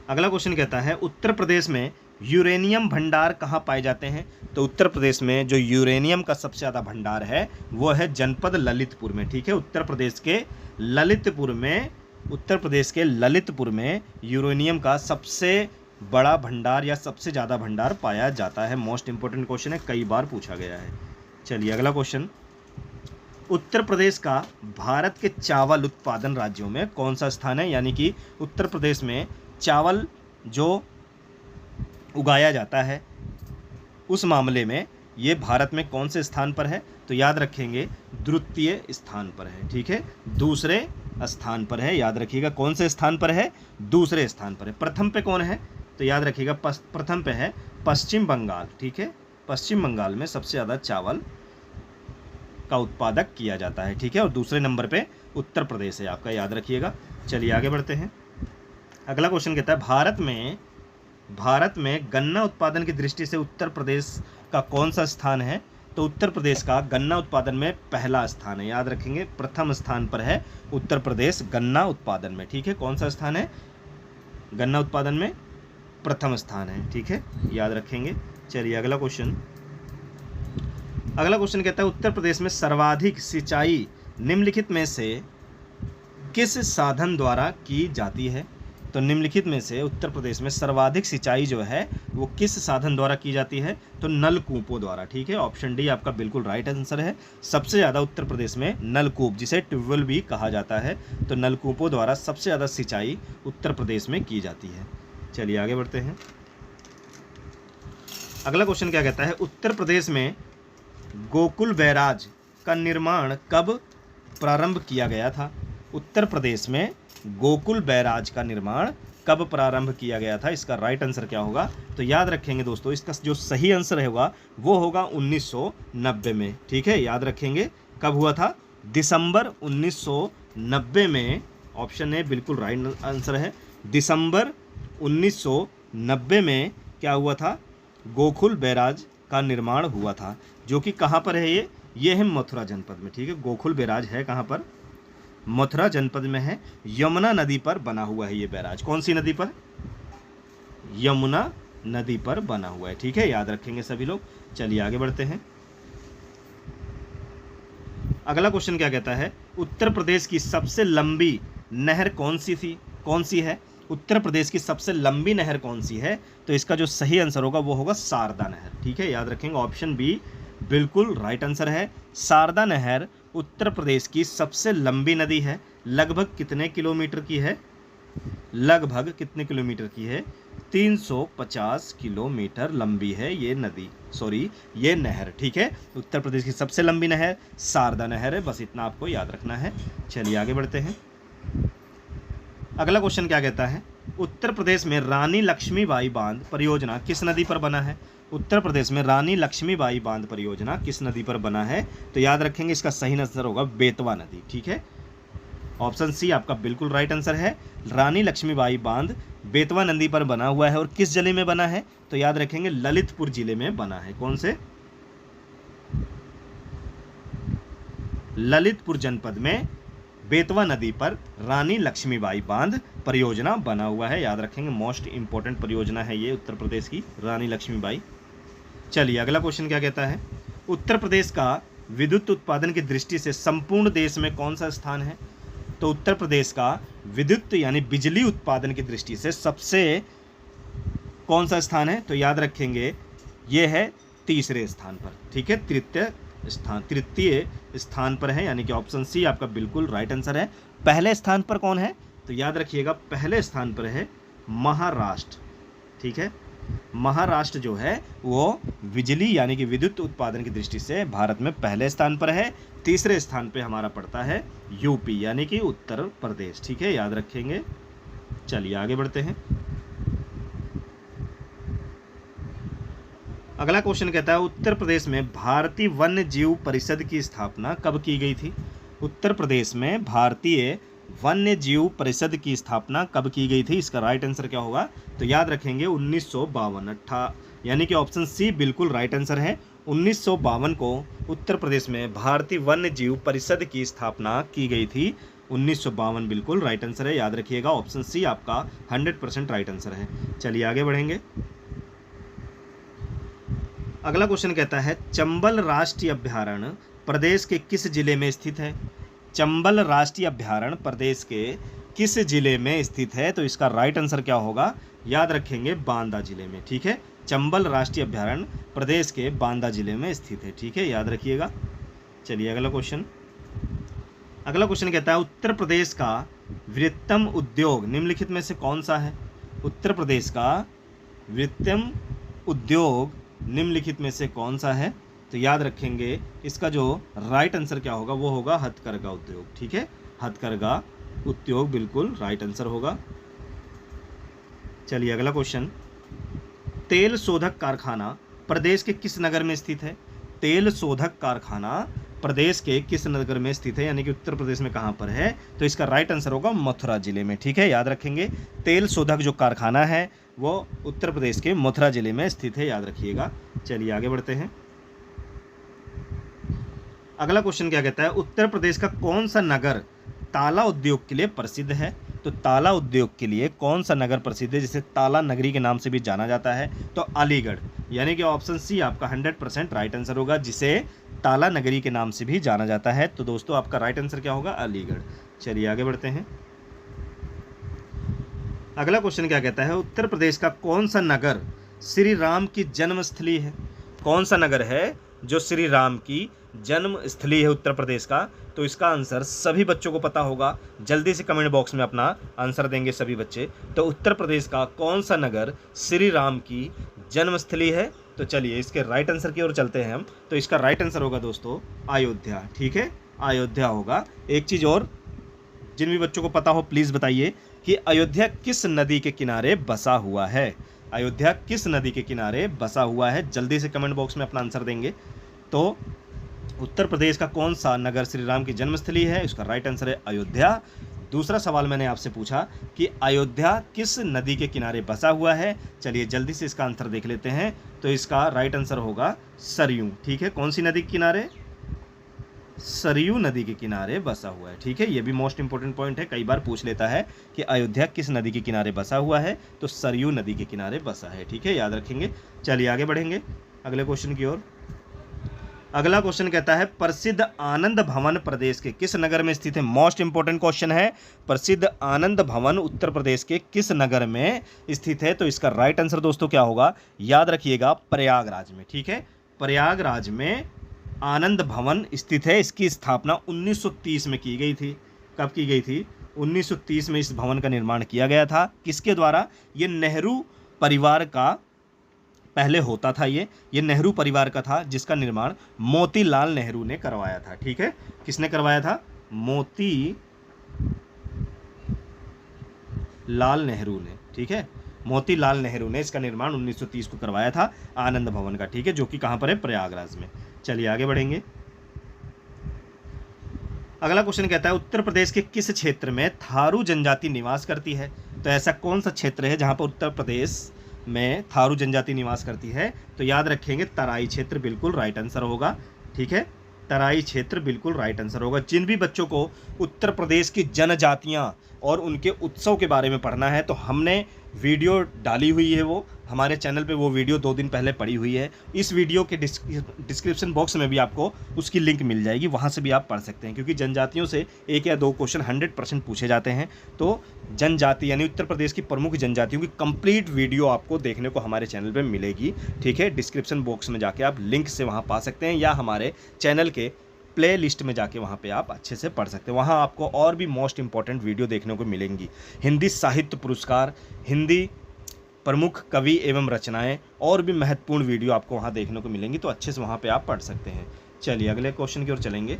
अगला क्वेश्चन कहता है, उत्तर प्रदेश में यूरेनियम भंडार कहाँ पाए जाते हैं। तो उत्तर प्रदेश में जो यूरेनियम का सबसे ज़्यादा भंडार है वो है जनपद ललितपुर में। ठीक है, उत्तर प्रदेश के ललितपुर में यूरेनियम का सबसे बड़ा भंडार या सबसे ज़्यादा भंडार पाया जाता है। मोस्ट इंपॉर्टेंट क्वेश्चन है, कई बार पूछा गया है। चलिए अगला क्वेश्चन, उत्तर प्रदेश का भारत के चावल उत्पादन राज्यों में कौन सा स्थान है, यानी कि उत्तर प्रदेश में चावल जो उगाया जाता है, उस मामले में ये भारत में कौन से स्थान पर है? तो याद रखेंगे द्वितीय स्थान पर है। ठीक है, दूसरे स्थान पर है। याद रखिएगा कौन से स्थान पर है? दूसरे स्थान पर है। प्रथम पे कौन है? तो याद रखिएगा प्रथम पे है पश्चिम बंगाल। ठीक है, पश्चिम बंगाल में सबसे ज़्यादा चावल का उत्पादक किया जाता है। ठीक है, और दूसरे नंबर पे उत्तर प्रदेश है आपका, याद रखिएगा। चलिए आगे बढ़ते हैं। अगला क्वेश्चन कहता है भारत में गन्ना उत्पादन की दृष्टि से उत्तर प्रदेश का कौन सा स्थान है? तो उत्तर प्रदेश का गन्ना उत्पादन में पहला स्थान है। याद रखेंगे प्रथम स्थान पर है उत्तर प्रदेश गन्ना उत्पादन में। ठीक है, कौन सा स्थान है? गन्ना उत्पादन में प्रथम स्थान है। ठीक है, याद रखेंगे। चलिए अगला क्वेश्चन कहता है उत्तर प्रदेश में सर्वाधिक सिंचाई निम्नलिखित में से किस साधन द्वारा की जाती है? तो निम्नलिखित में से उत्तर प्रदेश में सर्वाधिक सिंचाई जो है वो किस साधन द्वारा की जाती है? तो नलकूपों द्वारा। ठीक है, ऑप्शन डी आपका बिल्कुल राइट आंसर है। सबसे ज़्यादा उत्तर प्रदेश में नलकूप, जिसे ट्यूबवेल भी कहा जाता है, तो नलकूपों द्वारा सबसे ज़्यादा सिंचाई उत्तर प्रदेश में की जाती है। चलिए आगे बढ़ते हैं। अगला क्वेश्चन क्या कहता है? उत्तर प्रदेश में गोकुल बैराज का निर्माण कब प्रारंभ किया गया था? उत्तर प्रदेश में गोकुल बैराज का निर्माण कब प्रारंभ किया गया था? इसका राइट आंसर क्या होगा? तो याद रखेंगे दोस्तों, इसका जो सही आंसर होगा वो होगा 1990 में। ठीक है, याद रखेंगे कब हुआ था? दिसंबर 1990 में। ऑप्शन ए बिल्कुल राइट आंसर है। दिसंबर 1990 में क्या हुआ था? गोकुल बैराज का निर्माण हुआ था, जो कि कहाँ पर है? ये है मथुरा जनपद में। ठीक है, गोकुल बैराज है कहाँ पर? मथुरा जनपद में है। यमुना नदी पर बना हुआ है ये बैराज। कौन सी नदी पर? यमुना नदी पर बना हुआ है। ठीक है, याद रखेंगे सभी लोग। चलिए आगे बढ़ते हैं। अगला क्वेश्चन क्या कहता है? उत्तर प्रदेश की सबसे लंबी नहर कौन सी है? उत्तर प्रदेश की सबसे लंबी नहर कौन सी है? तो इसका जो सही आंसर होगा वो होगा शारदा नहर। ठीक है, याद रखेंगे ऑप्शन बी बिल्कुल राइट आंसर है। शारदा नहर उत्तर प्रदेश की सबसे लंबी नदी है। लगभग कितने किलोमीटर की है? लगभग कितने किलोमीटर की है? 350 किलोमीटर लंबी है ये ये नहर। ठीक है, उत्तर प्रदेश की सबसे लंबी नहर शारदा नहर है। बस इतना आपको याद रखना है। चलिए आगे बढ़ते हैं। अगला क्वेश्चन क्या कहता है? उत्तर प्रदेश में रानी लक्ष्मीबाई बांध परियोजना किस नदी पर बना है? उत्तर प्रदेश में रानी लक्ष्मीबाई बांध परियोजना किस नदी पर बना है? तो याद रखेंगे इसका सही आंसर होगा बेतवा नदी। ठीक है, ऑप्शन सी आपका बिल्कुल राइट आंसर है। रानी लक्ष्मीबाई बांध बेतवा नदी पर बना हुआ है। और किस जिले में बना है? तो याद रखेंगे ललितपुर जिले में बना है। कौन से? ललितपुर जनपद में बेतवा नदी पर रानी लक्ष्मीबाई बांध परियोजना बना हुआ है। याद रखेंगे मोस्ट इंपॉर्टेंट परियोजना है ये उत्तर प्रदेश की, रानी लक्ष्मीबाई। चलिए अगला क्वेश्चन क्या कहता है? उत्तर प्रदेश का विद्युत उत्पादन की दृष्टि से संपूर्ण देश में कौन सा स्थान है? तो उत्तर प्रदेश का विद्युत यानी बिजली उत्पादन की दृष्टि से सबसे कौन सा स्थान है? तो याद रखेंगे ये है तीसरे स्थान पर। ठीक है, तृतीय स्थान पर है, यानी कि ऑप्शन सी आपका बिल्कुल राइट आंसर है। पहले स्थान पर कौन है? तो याद रखिएगा पहले स्थान पर है महाराष्ट्र। ठीक है, महाराष्ट्र जो है वो बिजली यानी कि विद्युत उत्पादन की दृष्टि से भारत में पहले स्थान पर है। तीसरे स्थान पे हमारा पड़ता है यूपी यानी कि उत्तर प्रदेश। ठीक है, याद रखेंगे। चलिए आगे बढ़ते हैं। अगला क्वेश्चन कहता है उत्तर प्रदेश में भारतीय वन्य जीव परिषद की स्थापना कब की गई थी? उत्तर प्रदेश में भारतीय वन्य जीव परिषद की स्थापना कब की गई थी? इसका राइट आंसर क्या होगा? तो याद रखेंगे 1952, यानी कि ऑप्शन सी बिल्कुल राइट आंसर है। 1952 को उत्तर प्रदेश में भारतीय वन्य जीव परिषद की स्थापना की गई थी। 1952 बिल्कुल राइट आंसर है। याद रखिएगा ऑप्शन सी आपका 100% राइट आंसर है। चलिए आगे बढ़ेंगे। अगला क्वेश्चन कहता है चंबल राष्ट्रीय अभयारण्य प्रदेश के किस जिले में स्थित है? चंबल राष्ट्रीय अभयारण्य प्रदेश के किस जिले में स्थित है? तो इसका राइट आंसर क्या होगा? याद रखेंगे बांदा जिले में। ठीक है, चंबल राष्ट्रीय अभयारण्य प्रदेश के बांदा जिले में स्थित है। ठीक है, याद रखिएगा। चलिए अगला क्वेश्चन कहता है उत्तर प्रदेश का वृहत्तम उद्योग निम्नलिखित में से कौन सा है? उत्तर प्रदेश का वृत्तम उद्योग निम्नलिखित में से कौन सा है? तो याद रखेंगे इसका जो राइट आंसर क्या होगा वो होगा हथकरघा उद्योग। ठीक है, हथकरघा उद्योग बिल्कुल राइट आंसर होगा। चलिए अगला क्वेश्चन, तेल शोधक कारखाना प्रदेश के किस नगर में स्थित है? तेल शोधक कारखाना प्रदेश के किस नगर में स्थित है, यानी कि उत्तर प्रदेश में कहाँ पर है? तो इसका राइट आंसर होगा मथुरा जिले में। ठीक है, याद रखेंगे तेल शोधक जो कारखाना है वो उत्तर प्रदेश के मथुरा जिले में स्थित है, याद रखिएगा। चलिए आगे बढ़ते हैं। अगला क्वेश्चन क्या कहता है, उत्तर प्रदेश का कौन सा नगर ताला उद्योग के लिए प्रसिद्ध है? तो ताला उद्योग के लिए कौन सा नगर प्रसिद्ध है, जिसे ताला नगरी के नाम से भी जाना जाता है? तो अलीगढ़, यानी कि ऑप्शन सी आपका 100% राइट आंसर होगा, जिसे ताला नगरी के नाम से भी जाना जाता है। तो दोस्तों आपका राइट आंसर क्या होगा? अलीगढ़। चलिए आगे बढ़ते हैं। अगला क्वेश्चन क्या कहता है, उत्तर प्रदेश का कौन सा नगर श्री राम की जन्मस्थली है? कौन सा नगर है जो श्री राम की जन्मस्थली है उत्तर प्रदेश का? तो इसका आंसर सभी बच्चों को पता होगा, जल्दी से कमेंट बॉक्स में अपना आंसर देंगे सभी बच्चे। तो उत्तर प्रदेश का कौन सा नगर श्री राम की जन्मस्थली है? तो चलिए इसके राइट आंसर की ओर चलते हैं हम। तो इसका राइट आंसर होगा दोस्तों अयोध्या। ठीक है, अयोध्या होगा। एक चीज़ और, जिन भी बच्चों को पता हो प्लीज़ बताइए कि अयोध्या किस नदी के किनारे बसा हुआ है? अयोध्या किस नदी के किनारे बसा हुआ है? जल्दी से कमेंट बॉक्स में अपना आंसर देंगे। तो उत्तर प्रदेश का कौन सा नगर श्री राम की जन्मस्थली है? इसका राइट आंसर है अयोध्या। दूसरा सवाल मैंने आपसे पूछा कि अयोध्या किस नदी के किनारे बसा हुआ है। चलिए जल्दी से इसका आंसर देख लेते हैं। तो इसका राइट आंसर होगा सरयू। ठीक है, कौन सी नदी के किनारे? सरयू नदी के किनारे बसा हुआ है। ठीक है, ये भी मोस्ट इंपॉर्टेंट पॉइंट है, कई बार पूछ लेता है कि अयोध्या किस नदी के किनारे बसा हुआ है? तो सरयू नदी के किनारे बसा है। ठीक है, याद रखेंगे। चलिए आगे बढ़ेंगे अगले क्वेश्चन की ओर। अगला क्वेश्चन कहता है, प्रसिद्ध आनंद भवन प्रदेश के किस नगर में स्थित है? मोस्ट इंपॉर्टेंट क्वेश्चन है, प्रसिद्ध आनंद भवन उत्तर प्रदेश के किस नगर में स्थित है? तो इसका राइट आंसर दोस्तों क्या होगा? याद रखिएगा प्रयागराज में। ठीक है, प्रयागराज में आनंद भवन स्थित है। इसकी स्थापना 1930 में की गई थी। कब की गई थी? 1930 में इस भवन का निर्माण किया गया था। किसके द्वारा? ये नेहरू परिवार का पहले होता था। ये नेहरू परिवार का था, जिसका निर्माण मोतीलाल नेहरू ने करवाया था। ठीक है, किसने करवाया था? मोतीलाल नेहरू ने। ठीक है, मोतीलाल नेहरू ने इसका निर्माण 1930 को करवाया था आनंद भवन का। ठीक है, जो कि कहाँ पर है? प्रयागराज में। चलिए आगे बढ़ेंगे। अगला क्वेश्चन कहता है, उत्तर प्रदेश के किस क्षेत्र में थारू जनजाति निवास करती है? तो ऐसा कौन सा क्षेत्र है जहाँ पर उत्तर प्रदेश में थारू जनजाति निवास करती है? तो याद रखेंगे तराई क्षेत्र बिल्कुल राइट आंसर होगा। ठीक है, तराई क्षेत्र बिल्कुल राइट आंसर होगा। जिन भी बच्चों को उत्तर प्रदेश की जनजातियां और उनके उत्सव के बारे में पढ़ना है, तो हमने वीडियो डाली हुई है, वो हमारे चैनल पे वो वीडियो 2 दिन पहले पड़ी हुई है। इस वीडियो के डिस्क्रिप्शन बॉक्स में भी आपको उसकी लिंक मिल जाएगी, वहाँ से भी आप पढ़ सकते हैं, क्योंकि जनजातियों से 1 या 2 क्वेश्चन 100% पूछे जाते हैं। तो जनजाति यानी उत्तर प्रदेश की प्रमुख जनजातियों की कंप्लीट वीडियो आपको देखने को हमारे चैनल पर मिलेगी। ठीक है, डिस्क्रिप्शन बॉक्स में जाके आप लिंक से वहाँ पा सकते हैं, या हमारे चैनल के प्ले लिस्ट में जाके वहाँ पे आप अच्छे से पढ़ सकते हैं। वहाँ आपको और भी मोस्ट इंपॉर्टेंट वीडियो देखने को मिलेंगी। हिंदी साहित्य पुरस्कार, हिंदी प्रमुख कवि एवं रचनाएं, और भी महत्वपूर्ण वीडियो आपको वहाँ देखने को मिलेंगी। तो अच्छे से वहाँ पे आप पढ़ सकते हैं। चलिए अगले क्वेश्चन की ओर चलेंगे।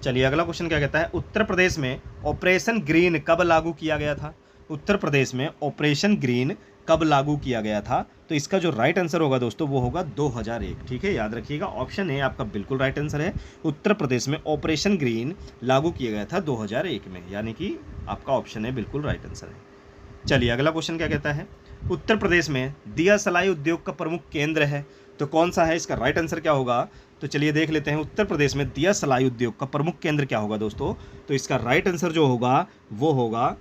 चलिए अगला क्वेश्चन क्या कहता है, उत्तर प्रदेश में ऑपरेशन ग्रीन कब लागू किया गया था? उत्तर प्रदेश में ऑपरेशन ग्रीन कब लागू किया गया था? तो इसका जो राइट आंसर होगा दोस्तों वो होगा 2001। ठीक है, याद रखिएगा ऑप्शन ए आपका बिल्कुल राइट आंसर है। उत्तर प्रदेश में ऑपरेशन ग्रीन लागू किया गया था 2001 में, यानी कि आपका ऑप्शन ए बिल्कुल राइट आंसर है। चलिए अगला क्वेश्चन क्या कहता है, उत्तर प्रदेश में दिया सलाई उद्योग का प्रमुख केंद्र है, तो कौन सा है? इसका राइट आंसर क्या होगा? तो चलिए देख लेते हैं, उत्तर प्रदेश में दिया सलाई उद्योग का प्रमुख केंद्र क्या होगा दोस्तों? तो इसका राइट आंसर जो होगा वो होगा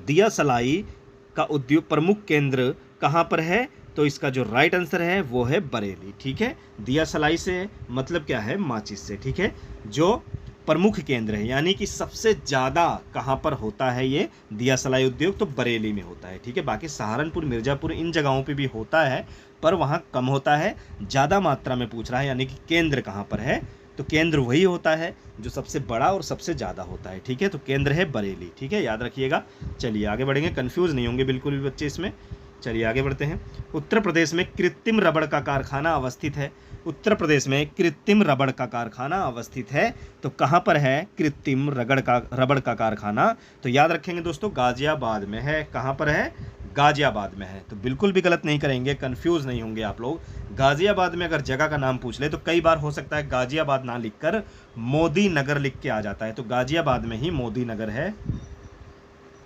दिया सलाई का उद्योग प्रमुख केंद्र कहाँ पर है? तो इसका जो राइट आंसर है वो है बरेली। ठीक है, दिया सलाई से मतलब क्या है? माचिस से। ठीक है, जो प्रमुख केंद्र है, यानी कि सबसे ज़्यादा कहाँ पर होता है ये दिया सलाई उद्योग? तो बरेली में होता है। ठीक है, बाकी सहारनपुर, मिर्ज़ापुर इन जगहों पे भी होता है, पर वहाँ कम होता है। ज़्यादा मात्रा में पूछ रहा है, यानी कि केंद्र कहाँ पर है? तो केंद्र वही होता है जो सबसे बड़ा और सबसे ज़्यादा होता है, ठीक है। तो केंद्र है बरेली, ठीक है, याद रखिएगा। चलिए आगे बढ़ेंगे, कंफ्यूज नहीं होंगे बिल्कुल भी बच्चे इसमें। चलिए आगे बढ़ते हैं। उत्तर प्रदेश में कृत्रिम रबड़ का कारखाना अवस्थित है। उत्तर प्रदेश में कृत्रिम रबड़ का कारखाना अवस्थित है, तो कहाँ पर है कृत्रिम रबड़ का कारखाना? तो याद रखेंगे दोस्तों, गाजियाबाद में है। कहाँ पर है? गाजियाबाद में है। तो बिल्कुल भी गलत नहीं करेंगे, कंफ्यूज नहीं होंगे आप लोग। गाजियाबाद में अगर जगह का नाम पूछ ले तो कई बार हो सकता है गाजियाबाद ना लिखकर मोदी नगर लिख के आ जाता है, तो गाजियाबाद में ही मोदी नगर है।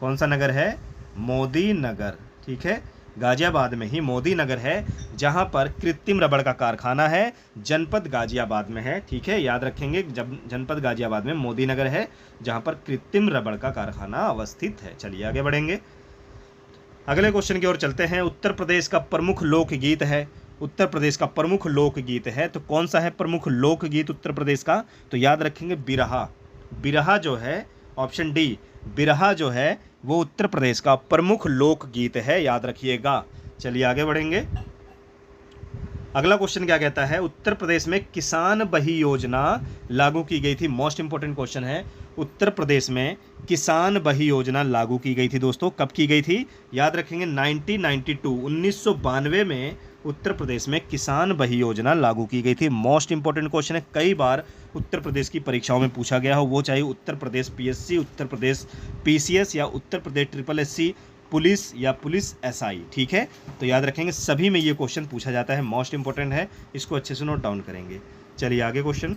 कौन सा नगर है? मोदी नगर, ठीक है। गाजियाबाद में ही मोदी नगर है, जहां पर कृत्रिम रबड़ का कारखाना है। जनपद गाजियाबाद में है, ठीक है, याद रखेंगे। जब जनपद गाजियाबाद में मोदी नगर है, जहां पर कृत्रिम रबड़ का कारखाना अवस्थित है। चलिए आगे बढ़ेंगे, अगले क्वेश्चन की ओर चलते हैं। उत्तर प्रदेश का प्रमुख लोकगीत है। उत्तर प्रदेश का प्रमुख लोकगीत है, तो कौन सा है प्रमुख लोकगीत उत्तर प्रदेश का? तो याद रखेंगे बिरहा। बिरहा जो है, ऑप्शन डी, बिरहा जो है वो उत्तर प्रदेश का प्रमुख लोकगीत है, याद रखिएगा। चलिए आगे बढ़ेंगे, अगला क्वेश्चन क्या कहता है? उत्तर प्रदेश में किसान बही योजना लागू की गई थी। मोस्ट इंपोर्टेंट क्वेश्चन है। उत्तर प्रदेश में किसान बही योजना लागू की गई थी दोस्तों, कब की गई थी? याद रखेंगे 1992 में उत्तर प्रदेश में किसान बही योजना लागू की गई थी। मोस्ट इंपोर्टेंट क्वेश्चन है, कई बार उत्तर प्रदेश की परीक्षाओं में पूछा गया हो, वो चाहे उत्तर प्रदेश पीएससी, उत्तर प्रदेश पीसीएस या Uttar Pradesh triple SC police या पुलिस एसआई, ठीक है। तो याद रखेंगे सभी में ये क्वेश्चन पूछा जाता है, मोस्ट इंपोर्टेंट है, इसको अच्छे से नोट डाउन करेंगे। चलिए आगे क्वेश्चन,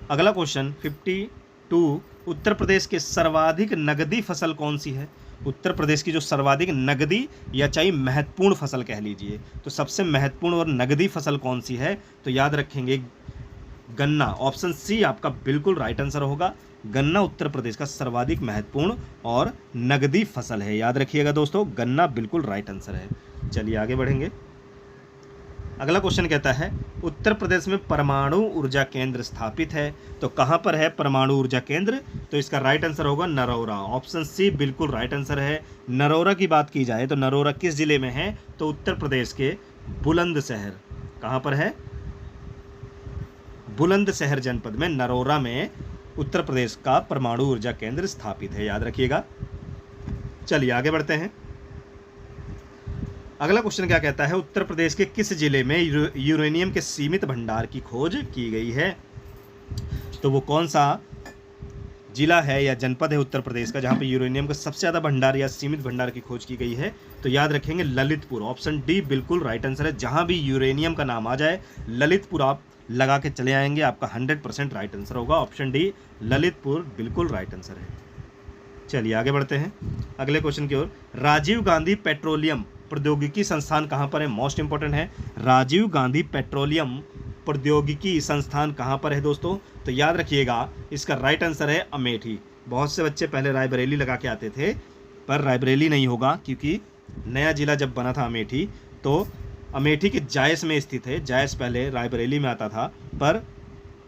अगला क्वेश्चन 52, उत्तर प्रदेश के सर्वाधिक नगदी फसल कौन सी है? उत्तर प्रदेश की जो सर्वाधिक नगदी या चाहे महत्वपूर्ण फसल कह लीजिए, तो सबसे महत्वपूर्ण और नगदी फसल कौन सी है? तो याद रखेंगे गन्ना। ऑप्शन सी आपका बिल्कुल राइट आंसर होगा। गन्ना उत्तर प्रदेश का सर्वाधिक महत्वपूर्ण और नगदी फसल है, याद रखिएगा दोस्तों, गन्ना बिल्कुल राइट आंसर है। चलिए आगे बढ़ेंगे, अगला क्वेश्चन कहता है उत्तर प्रदेश में परमाणु ऊर्जा केंद्र स्थापित है, तो कहां पर है परमाणु ऊर्जा केंद्र? तो इसका राइट आंसर होगा नरौरा। ऑप्शन सी बिल्कुल राइट आंसर है। नरौरा की बात की जाए तो नरौरा किस जिले में है? तो उत्तर प्रदेश के बुलंदशहर, कहां पर है? बुलंदशहर जनपद में, नरौरा में उत्तर प्रदेश का परमाणु ऊर्जा केंद्र स्थापित है, याद रखिएगा। चलिए आगे बढ़ते हैं, अगला क्वेश्चन क्या कहता है? उत्तर प्रदेश के किस जिले में यूरेनियम के सीमित भंडार की खोज की गई है? तो वो कौन सा जिला है या जनपद है उत्तर प्रदेश का जहां पे यूरेनियम का सबसे ज़्यादा भंडार या सीमित भंडार की खोज की गई है? तो याद रखेंगे ललितपुर। ऑप्शन डी बिल्कुल राइट आंसर है। जहां भी यूरेनियम का नाम आ जाए ललितपुर आप लगा के चले आएंगे, आपका 100% राइट आंसर होगा। ऑप्शन डी ललितपुर बिल्कुल राइट आंसर है। चलिए आगे बढ़ते हैं अगले क्वेश्चन की ओर। राजीव गांधी पेट्रोलियम प्रौद्योगिकी संस्थान कहाँ पर है? मोस्ट इंपॉर्टेंट है। राजीव गांधी पेट्रोलियम प्रौद्योगिकी संस्थान कहाँ पर है दोस्तों? तो याद रखिएगा इसका राइट आंसर है अमेठी। बहुत से बच्चे पहले रायबरेली लगा के आते थे, पर रायबरेली नहीं होगा क्योंकि नया जिला जब बना था अमेठी, तो अमेठी के जायस में स्थित है। जायस पहले रायबरेली में आता था, पर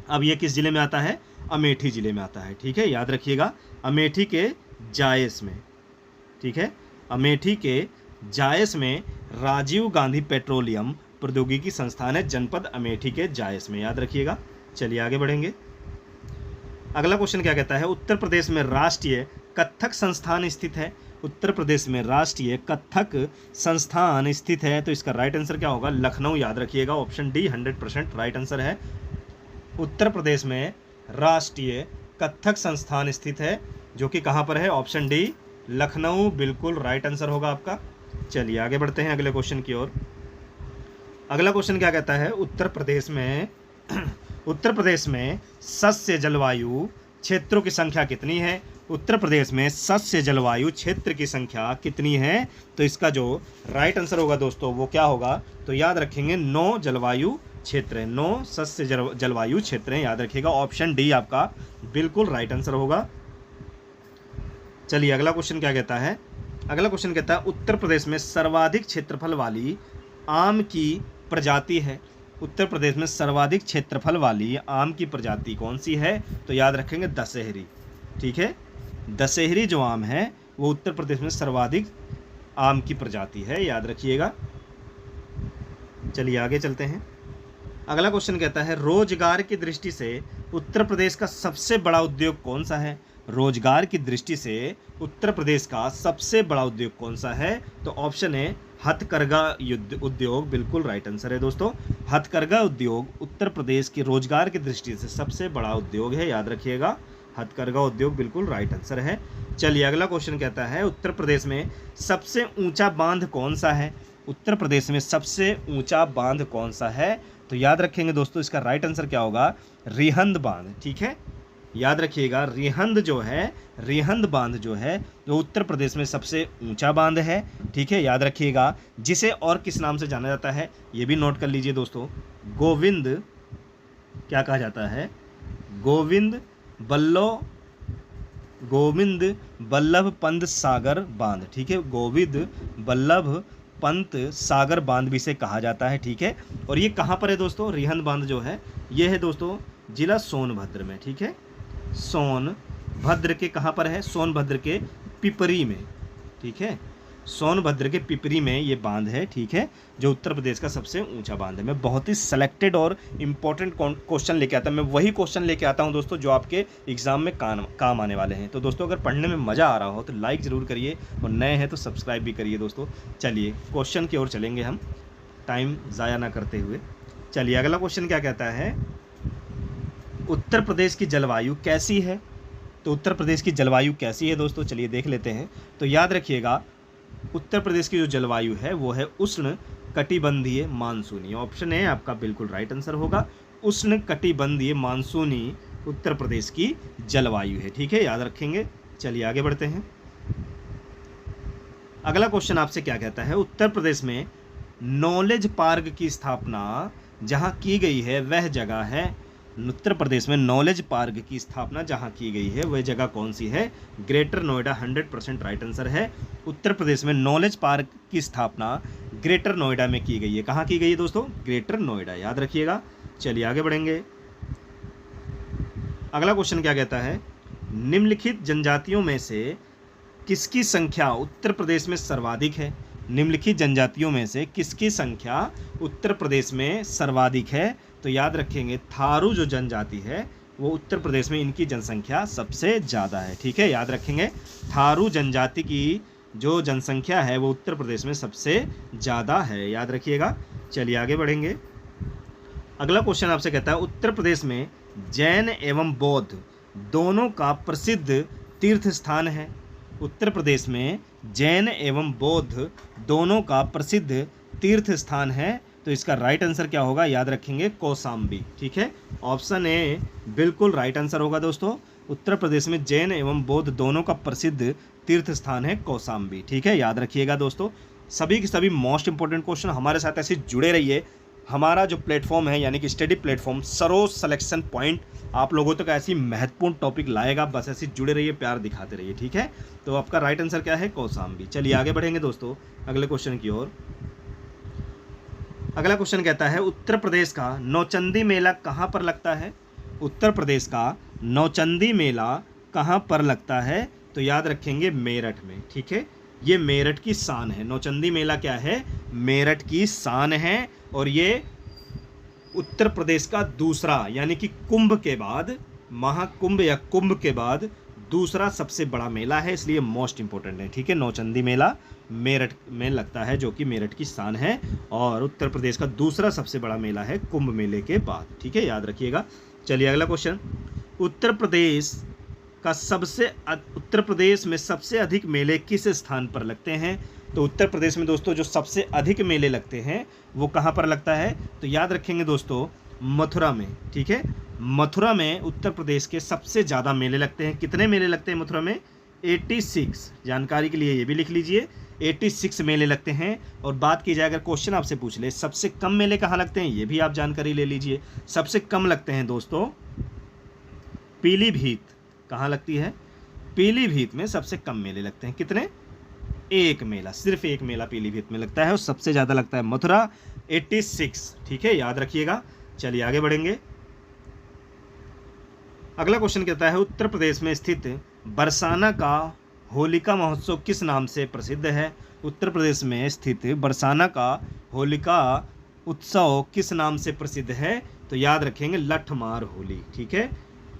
अब ये किस जिले में आता है? अमेठी जिले में आता है, ठीक है, याद रखिएगा अमेठी के जायस में, ठीक है, अमेठी के जायस में राजीव गांधी पेट्रोलियम प्रौद्योगिकी संस्थान है, जनपद अमेठी के जायस में, याद रखिएगा। चलिए आगे बढ़ेंगे, अगला क्वेश्चन क्या कहता है? उत्तर प्रदेश में राष्ट्रीय कथक संस्थान स्थित है। उत्तर प्रदेश में राष्ट्रीय कथक संस्थान स्थित है, तो इसका राइट आंसर क्या होगा? लखनऊ, याद रखिएगा। ऑप्शन डी 100% राइट आंसर है। उत्तर प्रदेश में राष्ट्रीय कथक संस्थान स्थित है, जो कि कहाँ पर है? ऑप्शन डी लखनऊ बिल्कुल राइट आंसर होगा आपका। चलिए आगे बढ़ते हैं अगले क्वेश्चन की ओर। अगला क्वेश्चन क्या कहता है? उत्तर प्रदेश में सस्य जलवायु क्षेत्रों की संख्या कितनी है? उत्तर प्रदेश में सस्य जलवायु क्षेत्र की संख्या कितनी है? तो इसका जो राइट आंसर होगा दोस्तों वो क्या होगा? तो याद रखेंगे 9 जलवायु क्षेत्र है, 9 सस्य जलवायु क्षेत्र हैं, याद रखिएगा। ऑप्शन डी आपका बिल्कुल राइट आंसर होगा। चलिए अगला क्वेश्चन क्या कहता है? अगला क्वेश्चन कहता है उत्तर प्रदेश में सर्वाधिक क्षेत्रफल वाली आम की प्रजाति है। उत्तर प्रदेश में सर्वाधिक क्षेत्रफल वाली आम की प्रजाति कौन सी है? तो याद रखेंगे दशहरी, ठीक है, दशहरी जो आम है वो उत्तर प्रदेश में सर्वाधिक आम की प्रजाति है, याद रखिएगा। चलिए आगे चलते हैं, अगला क्वेश्चन कहता है रोजगार की दृष्टि से उत्तर प्रदेश का सबसे बड़ा उद्योग कौन सा है। रोजगार की दृष्टि से उत्तर प्रदेश का सबसे बड़ा उद्योग कौन सा है। तो ऑप्शन है हथकरघा उद्योग, बिल्कुल राइट आंसर है दोस्तों। हथकरघा उद्योग उत्तर प्रदेश के रोजगार की दृष्टि से सबसे बड़ा उद्योग है, याद रखिएगा। हथकरघा उद्योग बिल्कुल राइट आंसर है। चलिए अगला क्वेश्चन कहता है उत्तर प्रदेश में सबसे ऊंचा बांध कौन सा है। उत्तर प्रदेश में सबसे ऊंचा बांध कौन सा है। तो याद रखेंगे दोस्तों, इसका राइट आंसर क्या होगा, रिहंद बांध। ठीक है, याद रखिएगा, रिहंद जो है, रिहंद बांध जो है जो उत्तर प्रदेश में सबसे ऊंचा बांध है। ठीक है, याद रखिएगा, जिसे और किस नाम से जाना जाता है ये भी नोट कर लीजिए दोस्तों। गोविंद, क्या कहा जाता है, गोविंद बल्लभ पंत सागर बांध। ठीक है, गोविंद बल्लभ पंत सागर बांध भी से कहा जाता है। ठीक है, और ये कहाँ पर है दोस्तों, रिहंद बांध जो है ये है दोस्तों जिला सोनभद्र में। ठीक है, सोनभद्र के कहाँ पर है, सोनभद्र के पिपरी में। ठीक है, सोनभद्र के पिपरी में ये बांध है। ठीक है, जो उत्तर प्रदेश का सबसे ऊंचा बांध है। मैं बहुत ही सेलेक्टेड और इम्पोर्टेंट क्वेश्चन लेके आता हूँ। मैं वही क्वेश्चन लेके आता हूँ दोस्तों जो आपके एग्जाम में काम आने वाले हैं। तो दोस्तों अगर पढ़ने में मज़ा आ रहा हो तो लाइक ज़रूर करिए, और नए हैं तो सब्सक्राइब भी करिए दोस्तों। चलिए क्वेश्चन की ओर चलेंगे हम, टाइम ज़ाया ना करते हुए। चलिए अगला क्वेश्चन क्या कहता है, उत्तर प्रदेश की जलवायु कैसी है। तो उत्तर प्रदेश की जलवायु कैसी है दोस्तों, चलिए देख लेते हैं। तो याद रखिएगा, उत्तर प्रदेश की जो जलवायु है वो है उष्ण कटिबंधीय मानसूनी। ऑप्शन है आपका बिल्कुल राइट आंसर होगा, उष्ण कटिबंधीय मानसूनी उत्तर प्रदेश की जलवायु है। ठीक है, याद रखेंगे। चलिए आगे बढ़ते हैं। अगला क्वेश्चन आपसे क्या कहता है, उत्तर प्रदेश में नॉलेज पार्क की स्थापना जहां की गई है वह जगह है। उत्तर प्रदेश में नॉलेज पार्क की स्थापना जहां की गई है वह जगह कौन सी है। ग्रेटर नोएडा 100% राइट आंसर है। उत्तर प्रदेश में नॉलेज पार्क की स्थापना ग्रेटर नोएडा में की गई है। कहाँ की गई है दोस्तों, ग्रेटर नोएडा, याद रखिएगा। चलिए आगे बढ़ेंगे। अगला क्वेश्चन क्या कहता है, निम्नलिखित जनजातियों में से किसकी संख्या उत्तर प्रदेश में सर्वाधिक है। निम्नलिखित जनजातियों में से किसकी संख्या उत्तर प्रदेश में सर्वाधिक है। तो याद रखेंगे, थारू जो जनजाति है वो उत्तर प्रदेश में इनकी जनसंख्या सबसे ज़्यादा है। ठीक है, याद रखेंगे, थारू जनजाति की जो जनसंख्या है वो उत्तर प्रदेश में सबसे ज़्यादा है, याद रखिएगा। चलिए आगे बढ़ेंगे। अगला क्वेश्चन आपसे कहता है, उत्तर प्रदेश में जैन एवं बौद्ध दोनों का प्रसिद्ध तीर्थ स्थान है। उत्तर प्रदेश में जैन एवं बौद्ध दोनों का प्रसिद्ध तीर्थ स्थान है। तो इसका राइट आंसर क्या होगा, याद रखेंगे, कौसाम्बी। ठीक है, ऑप्शन ए बिल्कुल राइट आंसर होगा दोस्तों। उत्तर प्रदेश में जैन एवं बौद्ध दोनों का प्रसिद्ध तीर्थ स्थान है कौसाम्बी। ठीक है, याद रखिएगा दोस्तों। सभी के सभी मोस्ट इंपॉर्टेंट क्वेश्चन हमारे साथ ऐसे जुड़े रहिए। हमारा जो प्लेटफॉर्म है यानी कि study platform Saroj selection point आप लोगों तक ऐसी महत्वपूर्ण टॉपिक लाएगा। बस ऐसे जुड़े रहिए, प्यार दिखाते रहिए। ठीक है, तो आपका राइट आंसर क्या है, कौसाम्बी। चलिए आगे बढ़ेंगे दोस्तों अगले क्वेश्चन की ओर। अगला क्वेश्चन कहता है, उत्तर प्रदेश का नौचंदी मेला कहाँ पर लगता है। उत्तर प्रदेश का नौचंदी मेला कहाँ पर लगता है। तो याद रखेंगे, मेरठ में। ठीक है, ये मेरठ की शान है। नौचंदी मेला क्या है, मेरठ की शान है। और ये उत्तर प्रदेश का दूसरा यानी कि कुंभ के बाद, महाकुंभ या कुंभ के बाद दूसरा सबसे बड़ा मेला है, इसलिए मोस्ट इंपॉर्टेंट है। ठीक है, नौचंदी मेला मेरठ में लगता है जो कि मेरठ की शान है, और उत्तर प्रदेश का दूसरा सबसे बड़ा मेला है कुंभ मेले के बाद। ठीक है, याद रखिएगा। चलिए अगला क्वेश्चन, उत्तर प्रदेश में सबसे अधिक मेले किस स्थान पर लगते हैं। तो उत्तर प्रदेश में दोस्तों जो सबसे अधिक मेले लगते हैं वो कहाँ पर लगता है। तो याद रखेंगे दोस्तों, मथुरा में। ठीक है, मथुरा में उत्तर प्रदेश के सबसे ज़्यादा मेले लगते हैं। कितने मेले लगते हैं मथुरा में, 86। जानकारी के लिए ये भी लिख लीजिए, 86 मेले लगते हैं। और बात की जाए, अगर क्वेश्चन आपसे पूछ ले सबसे कम मेले कहाँ लगते हैं, ये भी आप जानकारी ले लीजिए। सबसे कम लगते हैं दोस्तों पीलीभीत। कहाँ लगती है, पीलीभीत में सबसे कम मेले लगते हैं। कितने, एक मेला, सिर्फ एक मेला पीलीभीत में लगता है। और सबसे ज़्यादा लगता है मथुरा, 86। ठीक है, याद रखिएगा। चलिए आगे बढ़ेंगे। अगला क्वेश्चन कहता है, उत्तर प्रदेश में स्थित बरसाना का होलिका महोत्सव किस नाम से प्रसिद्ध है। उत्तर प्रदेश में स्थित बरसाना का होलिका उत्सव किस नाम से प्रसिद्ध है? तो याद रखेंगे लठमार होली। ठीक है,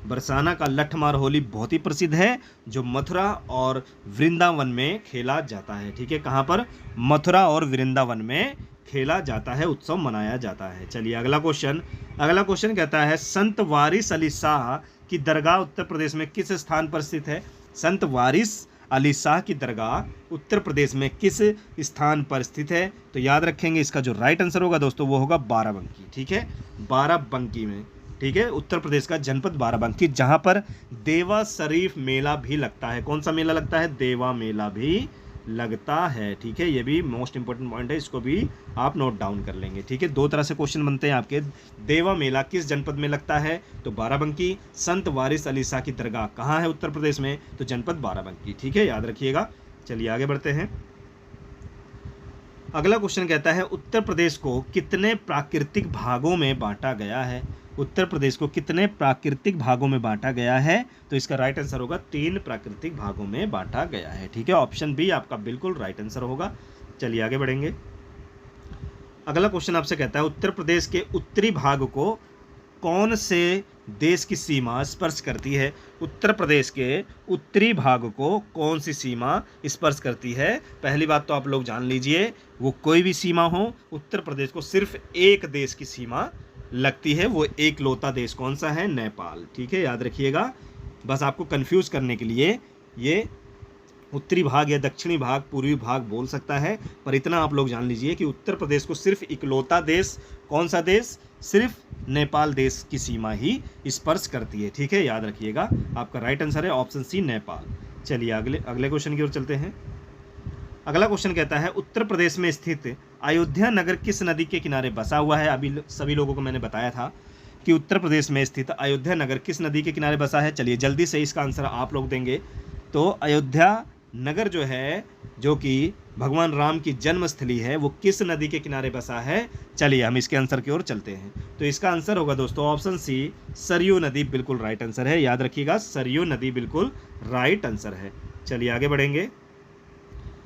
बरसाना का लठमार होली बहुत ही प्रसिद्ध है, जो मथुरा और वृंदावन में खेला जाता है। ठीक है, कहाँ पर? मथुरा और वृंदावन में खेला जाता है, उत्सव मनाया जाता है। चलिए अगला क्वेश्चन कहता है संत वारिस अली शाह की दरगाह उत्तर प्रदेश में किस स्थान पर स्थित है? संत वारिस अली शाह की दरगाह उत्तर प्रदेश में किस स्थान पर स्थित है? तो याद रखेंगे इसका जो राइट आंसर होगा दोस्तों वो होगा बाराबंकी। ठीक है, बाराबंकी में। ठीक है, उत्तर प्रदेश का जनपद बाराबंकी, जहां पर देवा शरीफ मेला भी लगता है। कौन सा मेला लगता है? देवा मेला भी लगता है। ठीक है, ये भी मोस्ट इंपॉर्टेंट पॉइंट है, इसको भी आप नोट डाउन कर लेंगे। ठीक है, दो तरह से क्वेश्चन बनते हैं आपके। देवा मेला किस जनपद में लगता है? तो बाराबंकी। संत वारिस अली शाह की दरगाह कहाँ है उत्तर प्रदेश में? तो जनपद बाराबंकी। ठीक है, याद रखिएगा। चलिए आगे बढ़ते हैं। अगला क्वेश्चन कहता है उत्तर प्रदेश को कितने प्राकृतिक भागों में बांटा गया है? उत्तर प्रदेश को कितने प्राकृतिक भागों में बांटा गया है? तो इसका राइट आंसर होगा 3 प्राकृतिक भागों में बांटा गया है। ठीक है, ऑप्शन बी आपका बिल्कुल राइट आंसर होगा। चलिए आगे बढ़ेंगे। अगला क्वेश्चन आपसे कहता है उत्तर प्रदेश के उत्तरी भाग को कौन से देश की सीमा स्पर्श करती है? उत्तर प्रदेश के उत्तरी भाग को कौन सी सीमा स्पर्श करती है? पहली बात तो आप लोग जान लीजिए, वो कोई भी सीमा हो, उत्तर प्रदेश को सिर्फ एक देश की सीमा लगती है। वो एक लौता देश कौन सा है? नेपाल। ठीक है, याद रखिएगा। बस आपको कंफ्यूज करने के लिए ये उत्तरी भाग या दक्षिणी भाग, पूर्वी भाग बोल सकता है, पर इतना आप लोग जान लीजिए कि उत्तर प्रदेश को सिर्फ इकलौता देश, कौन सा देश? सिर्फ नेपाल देश की सीमा ही स्पर्श करती है। ठीक है, याद रखिएगा। आपका राइट आंसर है ऑप्शन सी, नेपाल। चलिए अगले क्वेश्चन की ओर चलते हैं। अगला क्वेश्चन कहता है उत्तर प्रदेश में स्थित अयोध्या नगर किस नदी के किनारे बसा हुआ है? अभी सभी लोगों को मैंने बताया था कि उत्तर प्रदेश में स्थित अयोध्या नगर किस नदी के किनारे बसा है। चलिए जल्दी से इसका आंसर आप लोग देंगे। तो अयोध्या नगर जो है, जो कि भगवान राम की जन्मस्थली है, वो किस नदी के किनारे बसा है? चलिए हम इसके आंसर की ओर चलते हैं। तो इसका आंसर होगा दोस्तों ऑप्शन सी, सरयू नदी बिल्कुल राइट आंसर है। याद रखिएगा, सरयू नदी बिल्कुल राइट आंसर है। चलिए आगे बढ़ेंगे।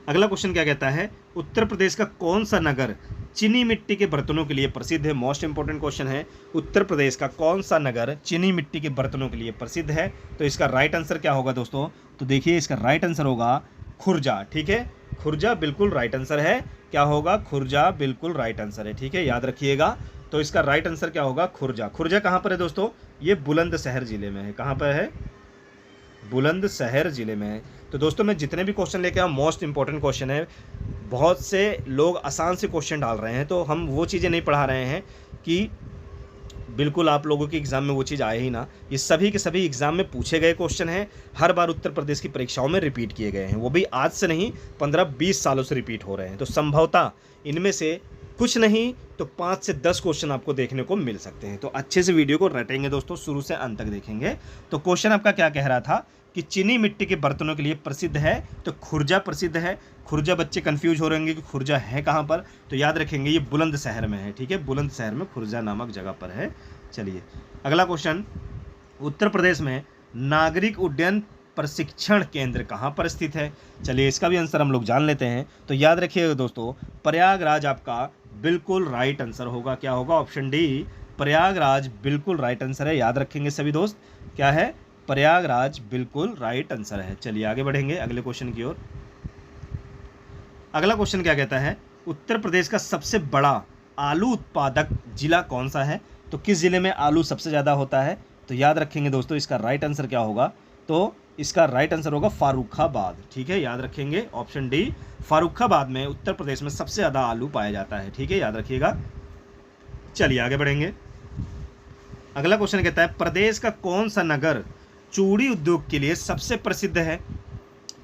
अगला क्वेश्चन क्या कहता है उत्तर प्रदेश का कौन सा नगर चीनी मिट्टी के बर्तनों के लिए प्रसिद्ध है? मोस्ट इंपॉर्टेंट क्वेश्चन है। उत्तर प्रदेश का कौन सा नगर चीनी मिट्टी के बर्तनों के लिए प्रसिद्ध है? तो इसका राइट आंसर क्या होगा दोस्तों? तो देखिए इसका राइट आंसर होगा खुर्जा। ठीक है, खुर्जा बिल्कुल राइट आंसर है। क्या होगा? खुर्जा बिल्कुल राइट आंसर है। ठीक है, याद रखिएगा। तो इसका राइट आंसर क्या होगा? खुर्जा। खुर्जा कहाँ पर है दोस्तों? ये बुलंदशहर जिले में है। कहाँ पर है? बुलंदशहर जिले में है। तो दोस्तों मैं जितने भी क्वेश्चन लेके आया, मोस्ट इंपॉर्टेंट क्वेश्चन है। बहुत से लोग आसान से क्वेश्चन डाल रहे हैं, तो हम वो चीज़ें नहीं पढ़ा रहे हैं कि बिल्कुल आप लोगों के एग्ज़ाम में वो चीज़ आए ही ना। ये सभी के सभी एग्ज़ाम में पूछे गए क्वेश्चन हैं, हर बार उत्तर प्रदेश की परीक्षाओं में रिपीट किए गए हैं। वो भी आज से नहीं, 15-20 सालों से रिपीट हो रहे हैं। तो संभवतः इनमें से कुछ नहीं तो 5 से 10 क्वेश्चन आपको देखने को मिल सकते हैं। तो अच्छे से वीडियो को रटेंगे दोस्तों, शुरू से अंत तक देखेंगे। तो क्वेश्चन आपका क्या कह रहा था कि चीनी मिट्टी के बर्तनों के लिए प्रसिद्ध है, तो खुर्जा प्रसिद्ध है। खुर्जा, बच्चे कंफ्यूज हो रहे होंगे कि खुर्जा है कहाँ पर, तो याद रखेंगे ये बुलंदशहर में है। ठीक है, बुलंदशहर में खुर्जा नामक जगह पर है। चलिए अगला क्वेश्चन, उत्तर प्रदेश में नागरिक उड्डयन प्रशिक्षण केंद्र कहाँ पर स्थित है? चलिए इसका भी आंसर हम लोग जान लेते हैं। तो याद रखिएगा दोस्तों, प्रयागराज आपका बिल्कुल राइट आंसर होगा। क्या होगा? ऑप्शन डी, प्रयागराज बिल्कुल राइट आंसर है। याद रखेंगे सभी दोस्त, क्या है? प्रयागराज बिल्कुल राइट आंसर है। चलिए आगे बढ़ेंगे अगले क्वेश्चन की ओर। अगला क्वेश्चन क्या कहता है उत्तर प्रदेश का सबसे बड़ा आलू उत्पादक जिला कौन सा है? तो किस जिले में आलू सबसे ज़्यादा होता है? तो याद रखेंगे दोस्तों, इसका राइट आंसर क्या होगा? तो इसका राइट आंसर होगा फारुखाबाद। ठीक है, याद रखेंगे ऑप्शन डी, फारुखाबाद में उत्तर प्रदेश में सबसे ज़्यादा आलू पाया जाता है। ठीक है, याद रखिएगा। चलिए आगे बढ़ेंगे। अगला क्वेश्चन कहता है प्रदेश का कौन सा नगर चूड़ी उद्योग के लिए सबसे प्रसिद्ध है?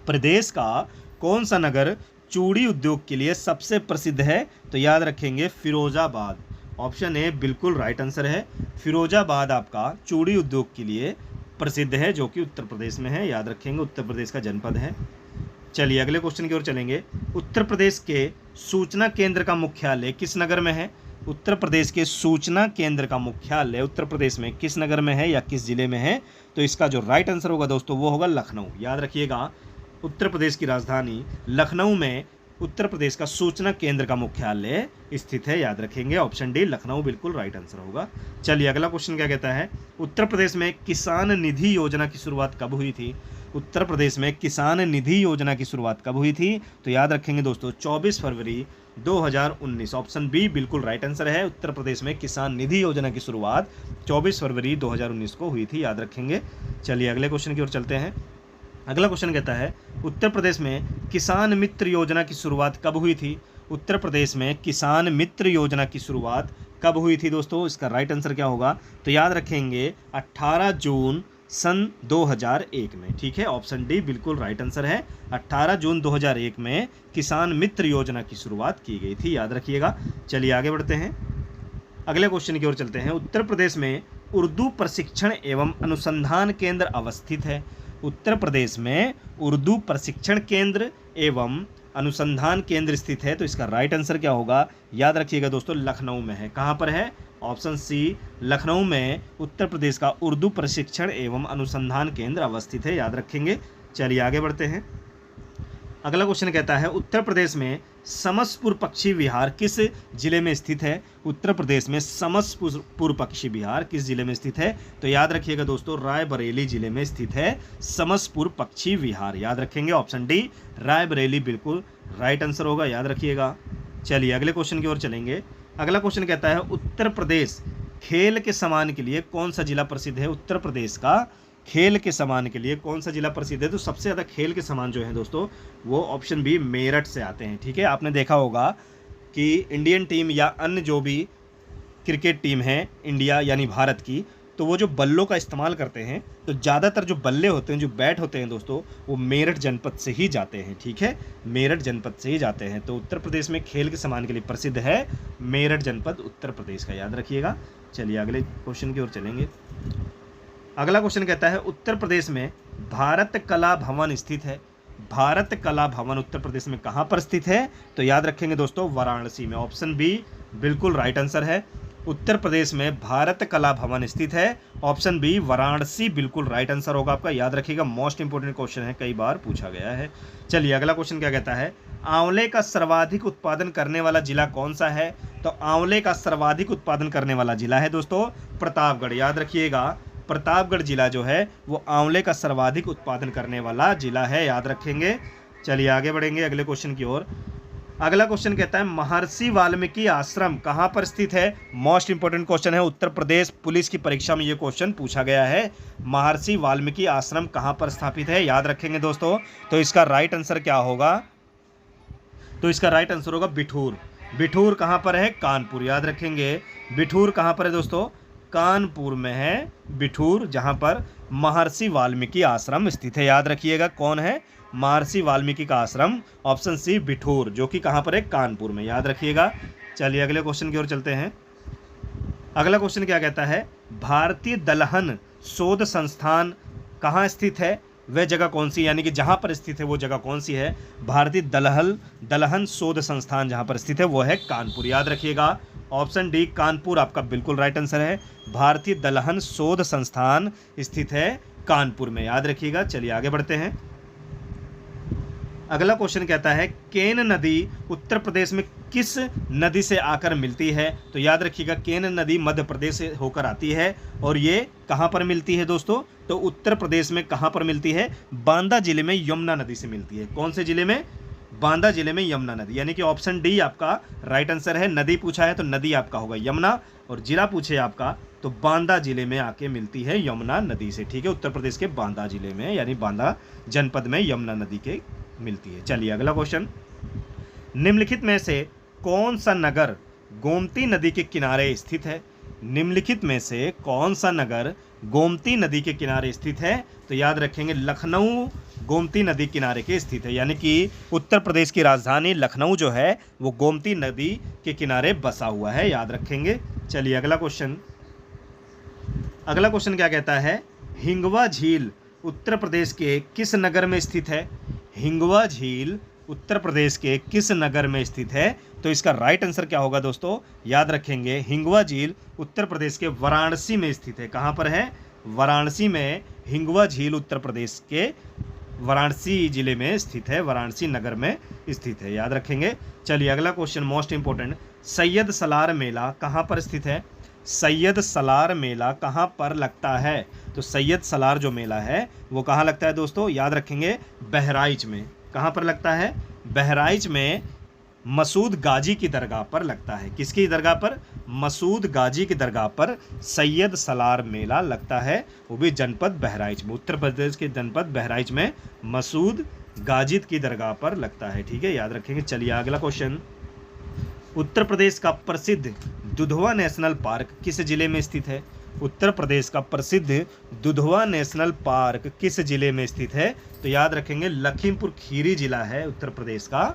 प्रदेश का कौन सा नगर चूड़ी उद्योग के लिए सबसे प्रसिद्ध है? तो याद रखेंगे फिरोजाबाद। ऑप्शन ए बिल्कुल राइट आंसर है। फिरोजाबाद आपका चूड़ी उद्योग के लिए प्रसिद्ध है, जो कि उत्तर प्रदेश में है। याद रखेंगे, उत्तर प्रदेश का जनपद है। चलिए अगले क्वेश्चन की ओर चलेंगे। उत्तर प्रदेश के सूचना केंद्र का मुख्यालय किस नगर में है? उत्तर प्रदेश के सूचना केंद्र का मुख्यालय उत्तर प्रदेश में किस नगर में है या किस जिले में है? तो इसका जो राइट आंसर होगा दोस्तों वो होगा लखनऊ। याद रखिएगा, उत्तर प्रदेश की राजधानी लखनऊ में उत्तर प्रदेश का सूचना केंद्र का मुख्यालय स्थित है? याद रखेंगे ऑप्शन डी लखनऊ बिल्कुल राइट आंसर होगा। चलिए अगला क्वेश्चन क्या कहता है, उत्तर प्रदेश में किसान निधि योजना की शुरुआत कब हुई थी? उत्तर प्रदेश में किसान निधि योजना की शुरुआत कब हुई थी? तो याद रखेंगे दोस्तों 24 फरवरी 2019, ऑप्शन बी बिल्कुल राइट आंसर है। उत्तर प्रदेश में किसान निधि योजना की शुरुआत 24 फरवरी 2019 को हुई थी, याद रखेंगे। चलिए अगले क्वेश्चन की ओर चलते हैं। अगला क्वेश्चन कहता है उत्तर प्रदेश में किसान मित्र योजना की शुरुआत कब हुई थी? उत्तर प्रदेश में किसान मित्र योजना की शुरुआत कब हुई थी दोस्तों? इसका राइट आंसर क्या होगा? तो याद रखेंगे 18 जून सन 2001 में, ठीक है। ऑप्शन डी बिल्कुल राइट आंसर है। 18 जून 2001 में किसान मित्र योजना की शुरुआत की गई थी, याद रखिएगा। चलिए आगे बढ़ते हैं, अगले क्वेश्चन की ओर चलते हैं। उत्तर प्रदेश में उर्दू प्रशिक्षण एवं अनुसंधान केंद्र अवस्थित है? उत्तर प्रदेश में उर्दू प्रशिक्षण केंद्र एवं अनुसंधान केंद्र स्थित है, तो इसका राइट आंसर क्या होगा? याद रखिएगा दोस्तों लखनऊ में है। कहाँ पर है? ऑप्शन सी लखनऊ में उत्तर प्रदेश का उर्दू प्रशिक्षण एवं अनुसंधान केंद्र अवस्थित है, याद रखेंगे। चलिए आगे बढ़ते हैं, अगला क्वेश्चन कहता है उत्तर प्रदेश में समसपुर पक्षी विहार किस जिले में स्थित है? उत्तर प्रदेश में समसपुर पक्षी विहार किस जिले में स्थित है? तो याद रखिएगा दोस्तों रायबरेली जिले में स्थित है समसपुर पक्षी विहार, याद रखेंगे। ऑप्शन डी रायबरेली बिल्कुल राइट आंसर होगा, याद रखिएगा। चलिए अगले क्वेश्चन की ओर चलेंगे। अगला क्वेश्चन कहता है उत्तर प्रदेश खेल के सम्मान के लिए कौन सा जिला प्रसिद्ध है? उत्तर प्रदेश का खेल के सम्मान के लिए कौन सा जिला प्रसिद्ध है? तो सबसे ज़्यादा खेल के सम्मान जो है दोस्तों वो ऑप्शन बी मेरठ से आते हैं, ठीक है। आपने देखा होगा कि इंडियन टीम या अन्य जो भी क्रिकेट टीम है इंडिया यानी भारत की, तो वो जो बल्लों का इस्तेमाल करते हैं तो ज़्यादातर जो बल्ले होते हैं, जो बैट होते हैं दोस्तों, वो मेरठ जनपद से ही जाते हैं, ठीक है। मेरठ जनपद से ही जाते हैं। तो उत्तर प्रदेश में खेल के सम्मान के लिए प्रसिद्ध है मेरठ जनपद उत्तर प्रदेश का, याद रखिएगा। चलिए अगले क्वेश्चन की ओर चलेंगे। अगला क्वेश्चन कहता है उत्तर प्रदेश में भारत कला भवन स्थित है? भारत कला भवन उत्तर प्रदेश में कहाँ पर स्थित है? तो याद रखेंगे दोस्तों वाराणसी में। ऑप्शन बी बिल्कुल राइट आंसर है। उत्तर प्रदेश में भारत कला भवन स्थित है, ऑप्शन बी वाराणसी बिल्कुल राइट आंसर होगा आपका, याद रखिएगा। मोस्ट इंपोर्टेंट क्वेश्चन है, कई बार पूछा गया है। चलिए अगला क्वेश्चन क्या कहता है आंवले का सर्वाधिक उत्पादन करने वाला जिला कौन सा है? तो आंवले का सर्वाधिक उत्पादन करने वाला जिला है दोस्तों प्रतापगढ़, याद रखिएगा। प्रतापगढ़ जिला जो है वो आंवले का सर्वाधिक उत्पादन करने वाला जिला है, याद रखेंगे। चलिए आगे बढ़ेंगे अगले क्वेश्चन की ओर। अगला क्वेश्चन कहता है महर्षि वाल्मीकि आश्रम कहाँ पर स्थित है? मोस्ट इंपोर्टेंट क्वेश्चन है, उत्तर प्रदेश पुलिस की परीक्षा में ये क्वेश्चन पूछा गया है। महर्षि वाल्मीकि आश्रम कहाँ पर स्थापित है? याद रखेंगे दोस्तों। तो इसका राइट आंसर क्या होगा? तो इसका राइट आंसर होगा बिठूर। बिठूर कहाँ पर है? कानपुर, याद रखेंगे। बिठूर कहाँ पर है दोस्तों? कानपुर में है बिठूर, जहाँ पर महर्षि वाल्मीकि आश्रम स्थित है, याद रखिएगा। कौन है? महर्षि वाल्मीकि का आश्रम, ऑप्शन सी बिठूर, जो कि कहाँ पर है? कानपुर में, याद रखिएगा। चलिए अगले क्वेश्चन की ओर चलते हैं। अगला क्वेश्चन क्या कहता है भारतीय दलहन शोध संस्थान कहाँ स्थित है? वह जगह कौन सी, यानी कि जहाँ पर स्थित है वो जगह कौन सी है? भारतीय दलहन शोध संस्थान जहाँ पर स्थित है वो है कानपुर, याद रखिएगा। ऑप्शन डी कानपुर आपका बिल्कुल राइट आंसर है। भारतीय दलहन शोध संस्थान स्थित है कानपुर में, याद रखिएगा। चलिए आगे बढ़ते हैं। अगला क्वेश्चन कहता है केन नदी उत्तर प्रदेश में किस नदी से आकर मिलती है? तो याद रखिएगा केन नदी मध्य प्रदेश से होकर आती है, और ये कहाँ पर मिलती है दोस्तों? तो उत्तर प्रदेश में कहाँ पर मिलती है? बांदा जिले में यमुना नदी से मिलती है। कौन से जिले में? बांदा जिले में यमुना नदी, यानी कि ऑप्शन डी आपका राइट आंसर है। नदी पूछा है तो नदी आपका होगा यमुना, और जिला पूछे आपका तो बांदा जिले में आके मिलती है यमुना नदी से, ठीक है। उत्तर प्रदेश के बांदा जिले में यानी बांदा जनपद में यमुना नदी के मिलती है। चलिए अगला क्वेश्चन, निम्नलिखित में से कौन सा नगर गोमती नदी के किनारे स्थित है? निम्नलिखित में से कौन सा नगर गोमती नदी के किनारे स्थित है? तो याद रखेंगे लखनऊ गोमती नदी किनारे के स्थित है, यानी कि उत्तर प्रदेश की राजधानी लखनऊ जो है वो गोमती नदी के किनारे बसा हुआ है, याद रखेंगे। चलिए अगला क्वेश्चन क्या कहता है हिंगवा झील उत्तर प्रदेश के किस नगर में स्थित है? हिंगवा झील उत्तर प्रदेश के किस नगर में स्थित है? तो इसका राइट आंसर क्या होगा दोस्तों? याद रखेंगे हिंगवा झील उत्तर प्रदेश के वाराणसी में स्थित है। कहाँ पर है? वाराणसी में हिंगवा झील उत्तर प्रदेश के वाराणसी जिले में स्थित है, वाराणसी नगर में स्थित है, याद रखेंगे। चलिए अगला question most important, Syed Salar मेला कहाँ पर स्थित है? सैयद सलार मेला कहाँ पर लगता है? तो सैयद सलार जो मेला है वो कहाँ लगता है दोस्तों? याद रखेंगे बहराइच में। कहाँ पर लगता है? बहराइच में मसूद गाजी की दरगाह पर लगता है। किसकी दरगाह पर? मसूद गाजी की दरगाह पर सैयद सलार मेला लगता है, वो भी जनपद बहराइच में, उत्तर प्रदेश के जनपद बहराइच में मसूद गाजिद की दरगाह पर लगता है। ठीक है, याद रखेंगे। चलिए अगला क्वेश्चन, उत्तर प्रदेश का प्रसिद्ध दुधवा नेशनल पार्क किस जिले में स्थित है? उत्तर प्रदेश का प्रसिद्ध दुधवा नेशनल पार्क किस जिले में स्थित है? तो याद रखेंगे लखीमपुर खीरी जिला है उत्तर प्रदेश का,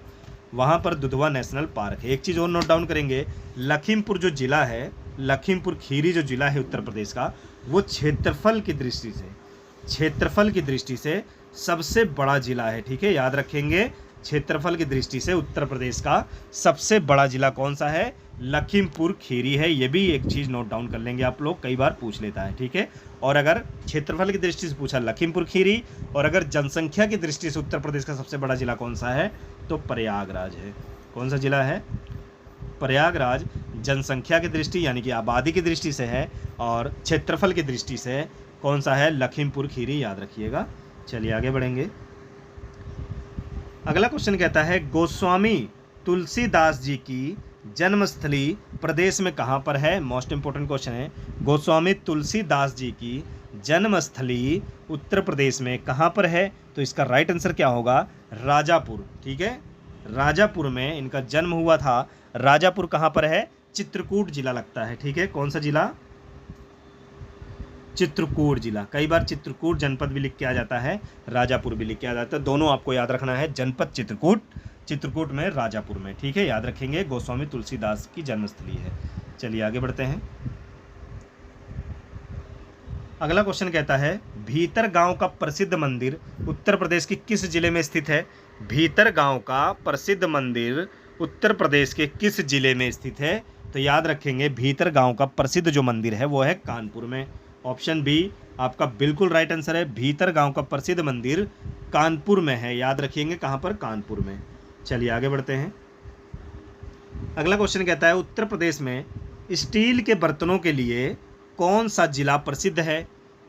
वहाँ पर दुधवा नेशनल पार्क है। एक चीज़ और नोट डाउन करेंगे, लखीमपुर जो जिला है, लखीमपुर खीरी जो जिला है उत्तर प्रदेश का, वो क्षेत्रफल की दृष्टि से सबसे बड़ा जिला है। ठीक है, याद रखेंगे क्षेत्रफल की दृष्टि से उत्तर प्रदेश का सबसे बड़ा जिला कौन सा है? लखीमपुर खीरी है। ये भी एक चीज़ नोट डाउन कर लेंगे आप लोग, कई बार पूछ लेता है। ठीक है, और अगर क्षेत्रफल की दृष्टि से पूछा लखीमपुर खीरी, और अगर जनसंख्या की दृष्टि से उत्तर प्रदेश का सबसे बड़ा जिला कौन सा है? तो प्रयागराज है। कौन सा जिला है? प्रयागराज जनसंख्या की दृष्टि यानी कि आबादी की दृष्टि से है, और क्षेत्रफल की दृष्टि से कौन सा है? लखीमपुर खीरी, याद रखिएगा। चलिए आगे बढ़ेंगे। अगला क्वेश्चन कहता है, गोस्वामी तुलसीदास जी की जन्मस्थली प्रदेश में कहाँ पर है? मोस्ट इंपोर्टेंट क्वेश्चन है। गोस्वामी तुलसीदास जी की जन्मस्थली उत्तर प्रदेश में कहाँ पर है? तो इसका राइट आंसर क्या होगा? राजापुर। ठीक है, राजापुर में इनका जन्म हुआ था। राजापुर कहाँ पर है? चित्रकूट जिला लगता है। ठीक है, कौन सा जिला? चित्रकूट जिला। कई बार चित्रकूट जनपद भी लिख के आ जाता है, राजापुर भी लिख के आ जाता है, दोनों आपको याद रखना है। जनपद चित्रकूट, चित्रकूट में, राजापुर में। ठीक है, याद रखेंगे, गोस्वामी तुलसीदास की जन्मस्थली है। चलिए आगे बढ़ते हैं। अगला क्वेश्चन कहता है, भीतर गांव का प्रसिद्ध मंदिर उत्तर प्रदेश के किस जिले में स्थित है? भीतर गांव का प्रसिद्ध मंदिर उत्तर प्रदेश के किस जिले में स्थित है? तो याद रखेंगे भीतर गांव का प्रसिद्ध जो मंदिर है वो है कानपुर में। ऑप्शन बी आपका बिल्कुल राइट आंसर है। भीतर गांव का प्रसिद्ध मंदिर कानपुर में है, याद रखिएगा कहाँ पर? कानपुर में। चलिए आगे बढ़ते हैं। अगला क्वेश्चन कहता है, उत्तर प्रदेश में स्टील के बर्तनों के लिए कौन सा जिला प्रसिद्ध है?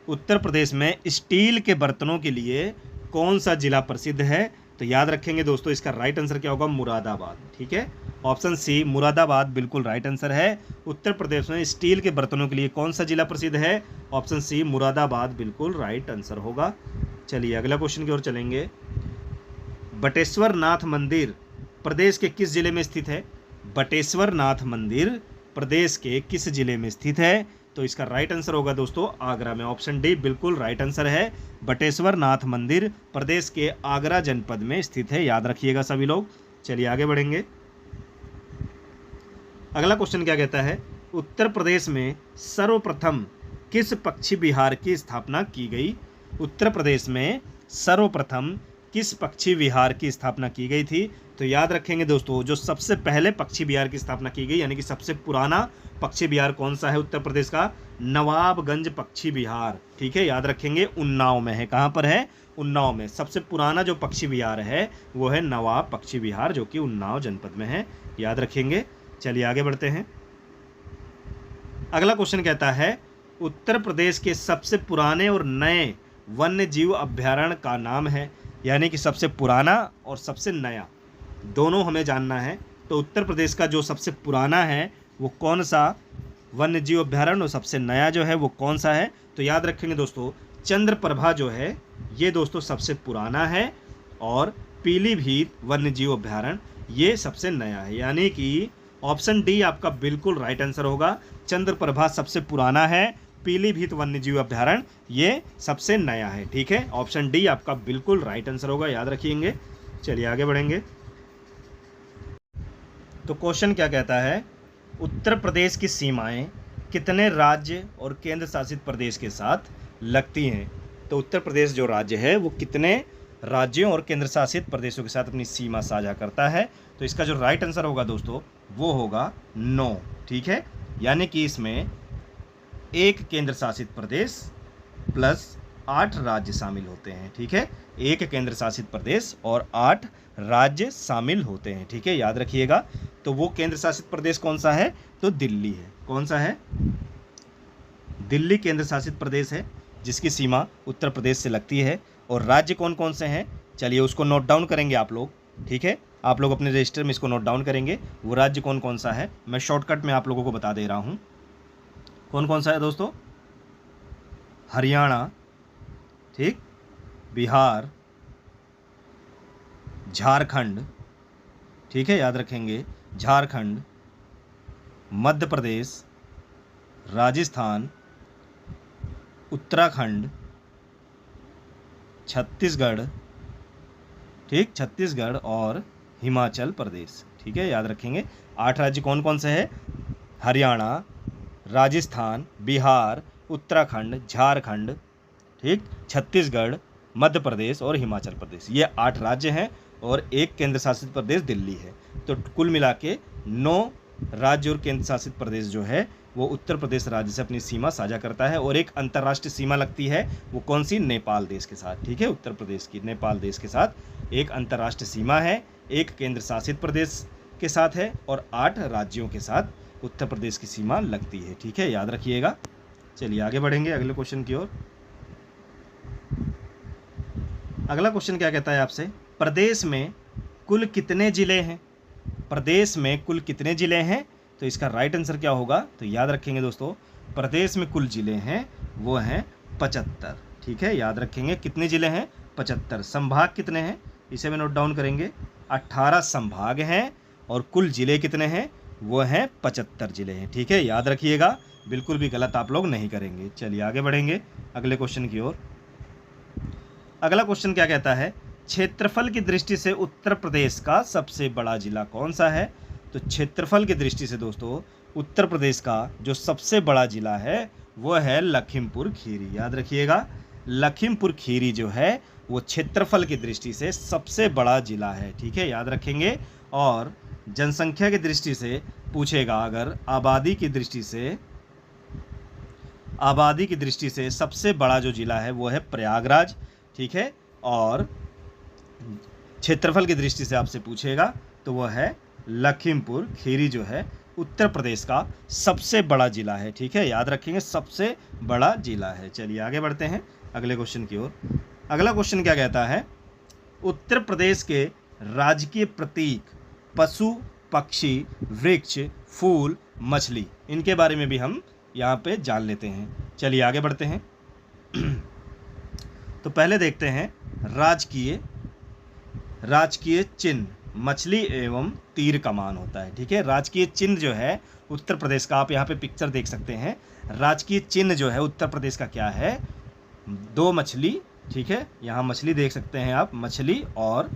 उत्तर प्रदेश में स्टील के बर्तनों के लिए कौन सा जिला प्रसिद्ध है? तो याद रखेंगे दोस्तों, इसका राइट आंसर क्या होगा? मुरादाबाद। ठीक है, ऑप्शन सी मुरादाबाद बिल्कुल राइट आंसर है। उत्तर प्रदेश में स्टील के बर्तनों के लिए कौन सा जिला प्रसिद्ध है? ऑप्शन सी मुरादाबाद बिल्कुल राइट आंसर होगा। चलिए अगला क्वेश्चन की ओर चलेंगे। बटेश्वर नाथ मंदिर प्रदेश के किस जिले में स्थित है? बटेश्वर नाथ मंदिर प्रदेश के किस जिले में स्थित है? तो इसका राइट आंसर होगा दोस्तों आगरा में। ऑप्शन डी बिल्कुल राइट आंसर है। बटेश्वर नाथ मंदिर प्रदेश के आगरा जनपद में स्थित है, याद रखिएगा सभी लोग। चलिए आगे बढ़ेंगे। अगला क्वेश्चन क्या कहता है, उत्तर प्रदेश में सर्वप्रथम किस पक्षी विहार की स्थापना की गई? उत्तर प्रदेश में सर्वप्रथम किस पक्षी विहार की स्थापना की गई थी? तो याद रखेंगे दोस्तों, जो सबसे पहले पक्षी विहार की स्थापना की गई यानी कि सबसे पुराना पक्षी विहार कौन सा है उत्तर प्रदेश का? नवाबगंज पक्षी विहार। ठीक है, याद रखेंगे उन्नाव में है। कहाँ पर है? उन्नाव में। सबसे पुराना जो पक्षी विहार है वो है नवाब पक्षी विहार, जो कि उन्नाव जनपद में है, याद रखेंगे। चलिए आगे बढ़ते हैं। अगला क्वेश्चन कहता है, उत्तर प्रदेश के सबसे पुराने और नए वन्य जीव अभ्यारण्य का नाम है, यानी कि सबसे पुराना और सबसे नया दोनों हमें जानना है। तो उत्तर प्रदेश का जो सबसे पुराना है वो कौन सा वन्य जीव अभ्यारण्य और सबसे नया जो है वो कौन सा है? तो याद रखेंगे दोस्तों, चंद्रप्रभा जो है ये दोस्तों सबसे पुराना है, और पीलीभीत वन्य जीव अभ्यारण्य ये सबसे नया है, यानी कि ऑप्शन डी आपका बिल्कुल राइट आंसर होगा। चंद्रप्रभा सबसे पुराना है, पीलीभीत वन्य जीव अभ्यारण्य ये सबसे नया है। ठीक है, ऑप्शन डी आपका बिल्कुल राइट आंसर होगा, याद रखिएंगे। चलिए आगे बढ़ेंगे। तो क्वेश्चन क्या कहता है, उत्तर प्रदेश की सीमाएं कितने राज्य और केंद्र शासित प्रदेश के साथ लगती हैं? तो उत्तर प्रदेश जो राज्य है वो कितने राज्यों और केंद्र शासित प्रदेशों के साथ अपनी सीमा साझा करता है? तो इसका जो राइट आंसर होगा दोस्तों वो होगा 9। ठीक है, यानी कि इसमें एक केंद्र शासित प्रदेश प्लस 8 राज्य शामिल होते हैं, ठीक है। एक केंद्र शासित प्रदेश और 8 राज्य शामिल होते हैं, ठीक है, याद रखिएगा। तो वो केंद्र शासित प्रदेश कौन सा है? तो दिल्ली है। कौन सा है? दिल्ली केंद्र शासित प्रदेश है, जिसकी सीमा उत्तर प्रदेश से लगती है। और राज्य कौन कौन से हैं, चलिए उसको नोट डाउन करेंगे आप लोग, ठीक है। आप लोग अपने रजिस्टर में इसको नोट डाउन करेंगे, वो राज्य कौन कौन सा है। मैं शॉर्टकट में आप लोगों को बता दे रहा हूँ कौन कौन सा है दोस्तों। हरियाणा, ठीक, बिहार, झारखंड, ठीक है, याद रखेंगे, झारखंड, मध्य प्रदेश, राजस्थान, उत्तराखंड, छत्तीसगढ़, ठीक, छत्तीसगढ़ और हिमाचल प्रदेश, ठीक है, याद रखेंगे। 8 राज्य कौन कौन से हैं? हरियाणा, राजस्थान, बिहार, उत्तराखंड, झारखंड, ठीक, छत्तीसगढ़, मध्य प्रदेश और हिमाचल प्रदेश, ये 8 राज्य हैं और एक केंद्र शासित प्रदेश दिल्ली है। तो कुल मिला के 9 राज्य और केंद्र शासित प्रदेश जो है वो उत्तर प्रदेश राज्य से अपनी सीमा साझा करता है। और एक अंतर्राष्ट्रीय सीमा लगती है, वो कौन सी? नेपाल देश के साथ, ठीक है। उत्तर प्रदेश की नेपाल देश के साथ एक अंतर्राष्ट्रीय सीमा है, एक केंद्र शासित प्रदेश के साथ है और 8 राज्यों के साथ उत्तर प्रदेश की सीमा लगती है, ठीक है, याद रखिएगा। चलिए आगे बढ़ेंगे अगले क्वेश्चन की ओर। अगला क्वेश्चन क्या कहता है आपसे? प्रदेश में कुल कितने जिले हैं? प्रदेश में कुल कितने जिले हैं? तो इसका राइट आंसर क्या होगा? तो याद रखेंगे दोस्तों, प्रदेश में कुल जिले हैं वो हैं 75, ठीक है, याद रखेंगे। कितने जिले हैं? 75। संभाग कितने हैं? इसे में नोट डाउन करेंगे। 18 संभाग हैं और कुल जिले कितने हैं? वो हैं 75 जिले हैं, ठीक है, याद रखिएगा। बिल्कुल भी गलत आप लोग नहीं करेंगे। चलिए आगे बढ़ेंगे अगले क्वेश्चन की ओर। अगला क्वेश्चन क्या कहता है? क्षेत्रफल की दृष्टि से उत्तर प्रदेश का सबसे बड़ा जिला कौन सा है? तो क्षेत्रफल की दृष्टि से दोस्तों उत्तर प्रदेश का जो सबसे बड़ा जिला है वो है लखीमपुर खीरी, याद रखिएगा। लखीमपुर खीरी जो है वो क्षेत्रफल की दृष्टि से सबसे बड़ा जिला है, ठीक है, याद रखेंगे। और जनसंख्या की दृष्टि से पूछेगा अगर, आबादी की दृष्टि से सबसे बड़ा जो जिला है वो है प्रयागराज, ठीक है। और क्षेत्रफल की दृष्टि से आपसे पूछेगा तो वो है लखीमपुर खीरी जो है उत्तर प्रदेश का सबसे बड़ा जिला है, ठीक है, याद रखेंगे, सबसे बड़ा जिला है। चलिए आगे बढ़ते हैं अगले क्वेश्चन की ओर। अगला क्वेश्चन क्या कहता है? उत्तर प्रदेश के राजकीय प्रतीक पशु, पक्षी, वृक्ष, फूल, मछली, इनके बारे में भी हम यहाँ पे जान लेते हैं। चलिए आगे बढ़ते हैं। तो पहले देखते हैं राजकीय चिन्ह मछली एवं तीर कमान होता है, ठीक है। राजकीय चिन्ह जो है उत्तर प्रदेश का, आप यहाँ पे पिक्चर देख सकते हैं। राजकीय चिन्ह जो है उत्तर प्रदेश का क्या है? 2 मछली, ठीक है, यहाँ मछली देख सकते हैं आप, मछली और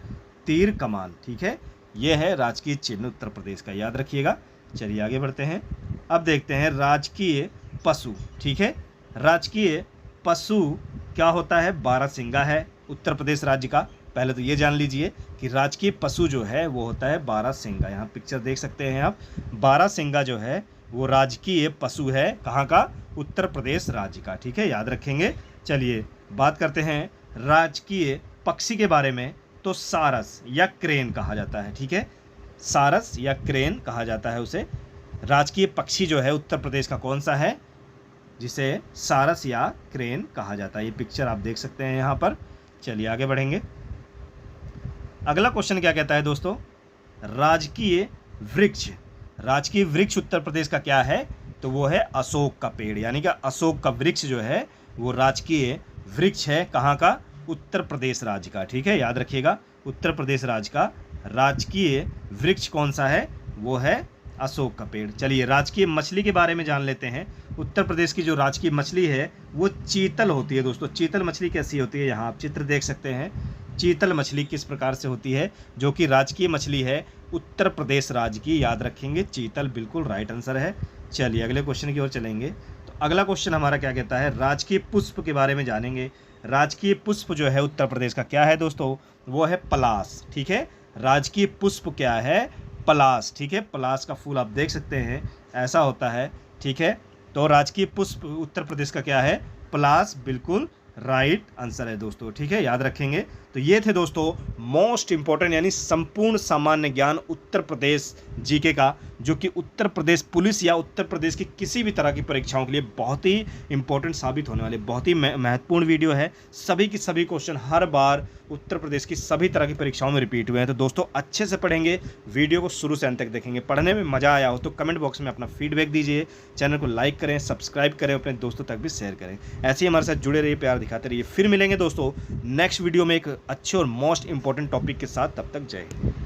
तीर कमान, ठीक है, ये है राजकीय चिन्ह उत्तर प्रदेश का, याद रखिएगा। चलिए आगे बढ़ते हैं। अब देखते हैं राजकीय पशु, ठीक है। राजकीय पशु क्या होता है? बारहसिंगा है उत्तर प्रदेश राज्य का। पहले तो ये जान लीजिए कि राजकीय पशु जो है वो होता है बारहसिंगा। यहाँ पिक्चर देख सकते हैं आप, बारहसिंगा जो है वो राजकीय पशु है, कहाँ का? उत्तर प्रदेश राज्य का, ठीक है, याद रखेंगे। चलिए बात करते हैं राजकीय पक्षी के बारे में। तो सारस या क्रेन कहा जाता है, ठीक है, सारस या क्रेन कहा जाता है उसे। राजकीय पक्षी जो है उत्तर प्रदेश का कौन सा है जिसे सारस या क्रेन कहा जाता है? ये पिक्चर आप देख सकते हैं यहाँ पर। चलिए आगे बढ़ेंगे। अगला क्वेश्चन क्या कहता है दोस्तों? राजकीय वृक्ष उत्तर प्रदेश का क्या है? तो वो है अशोक का पेड़, यानी कि अशोक का वृक्ष जो है वो राजकीय वृक्ष है, कहाँ का? उत्तर प्रदेश राज्य का, ठीक है, याद रखिएगा। उत्तर प्रदेश राज्य का राजकीय वृक्ष कौन सा है? वो है अशोक का पेड़। चलिए राजकीय मछली के बारे में जान लेते हैं। उत्तर प्रदेश की जो राजकीय मछली है वो चीतल होती है दोस्तों। चीतल मछली कैसी होती है? यहाँ आप चित्र देख सकते हैं। चीतल मछली किस प्रकार से होती है, जो कि राजकीय मछली है उत्तर प्रदेश राज्य की, याद रखेंगे, चीतल बिल्कुल राइट आंसर है। चलिए अगले क्वेश्चन की ओर चलेंगे। तो अगला क्वेश्चन हमारा क्या कहता है? राजकीय पुष्प के बारे में जानेंगे। राजकीय पुष्प जो है उत्तर प्रदेश का क्या है दोस्तों? वो है पलाश, ठीक है। राजकीय पुष्प क्या है? पलाश, ठीक है। पलाश का फूल आप देख सकते हैं, ऐसा होता है, ठीक है। तो राजकीय पुष्प उत्तर प्रदेश का क्या है? पलाश, बिल्कुल राइट आंसर है दोस्तों। ठीक है, याद रखेंगे। तो ये थे दोस्तों मोस्ट इंपॉर्टेंट यानी संपूर्ण सामान्य ज्ञान उत्तर प्रदेश जीके का, जो कि उत्तर प्रदेश पुलिस या उत्तर प्रदेश की किसी भी तरह की परीक्षाओं के लिए बहुत ही इंपॉर्टेंट साबित होने वाले बहुत ही महत्वपूर्ण वीडियो है। सभी की सभी क्वेश्चन हर बार उत्तर प्रदेश की सभी तरह की परीक्षाओं में रिपीट हुए हैं। तो दोस्तों अच्छे से पढ़ेंगे, वीडियो को शुरू से अंत तक देखेंगे। पढ़ने में मजा आया हो तो कमेंट बॉक्स में अपना फीडबैक दीजिए, चैनल को लाइक करें, सब्सक्राइब करें, अपने दोस्तों तक भी शेयर करें। ऐसे ही हमारे साथ जुड़े रहिए, प्यार दिखाते रहिए। फिर मिलेंगे दोस्तों नेक्स्ट वीडियो में एक अच्छे और मोस्ट इंपॉर्टेंट टॉपिक के साथ। तब तक जय हिंद।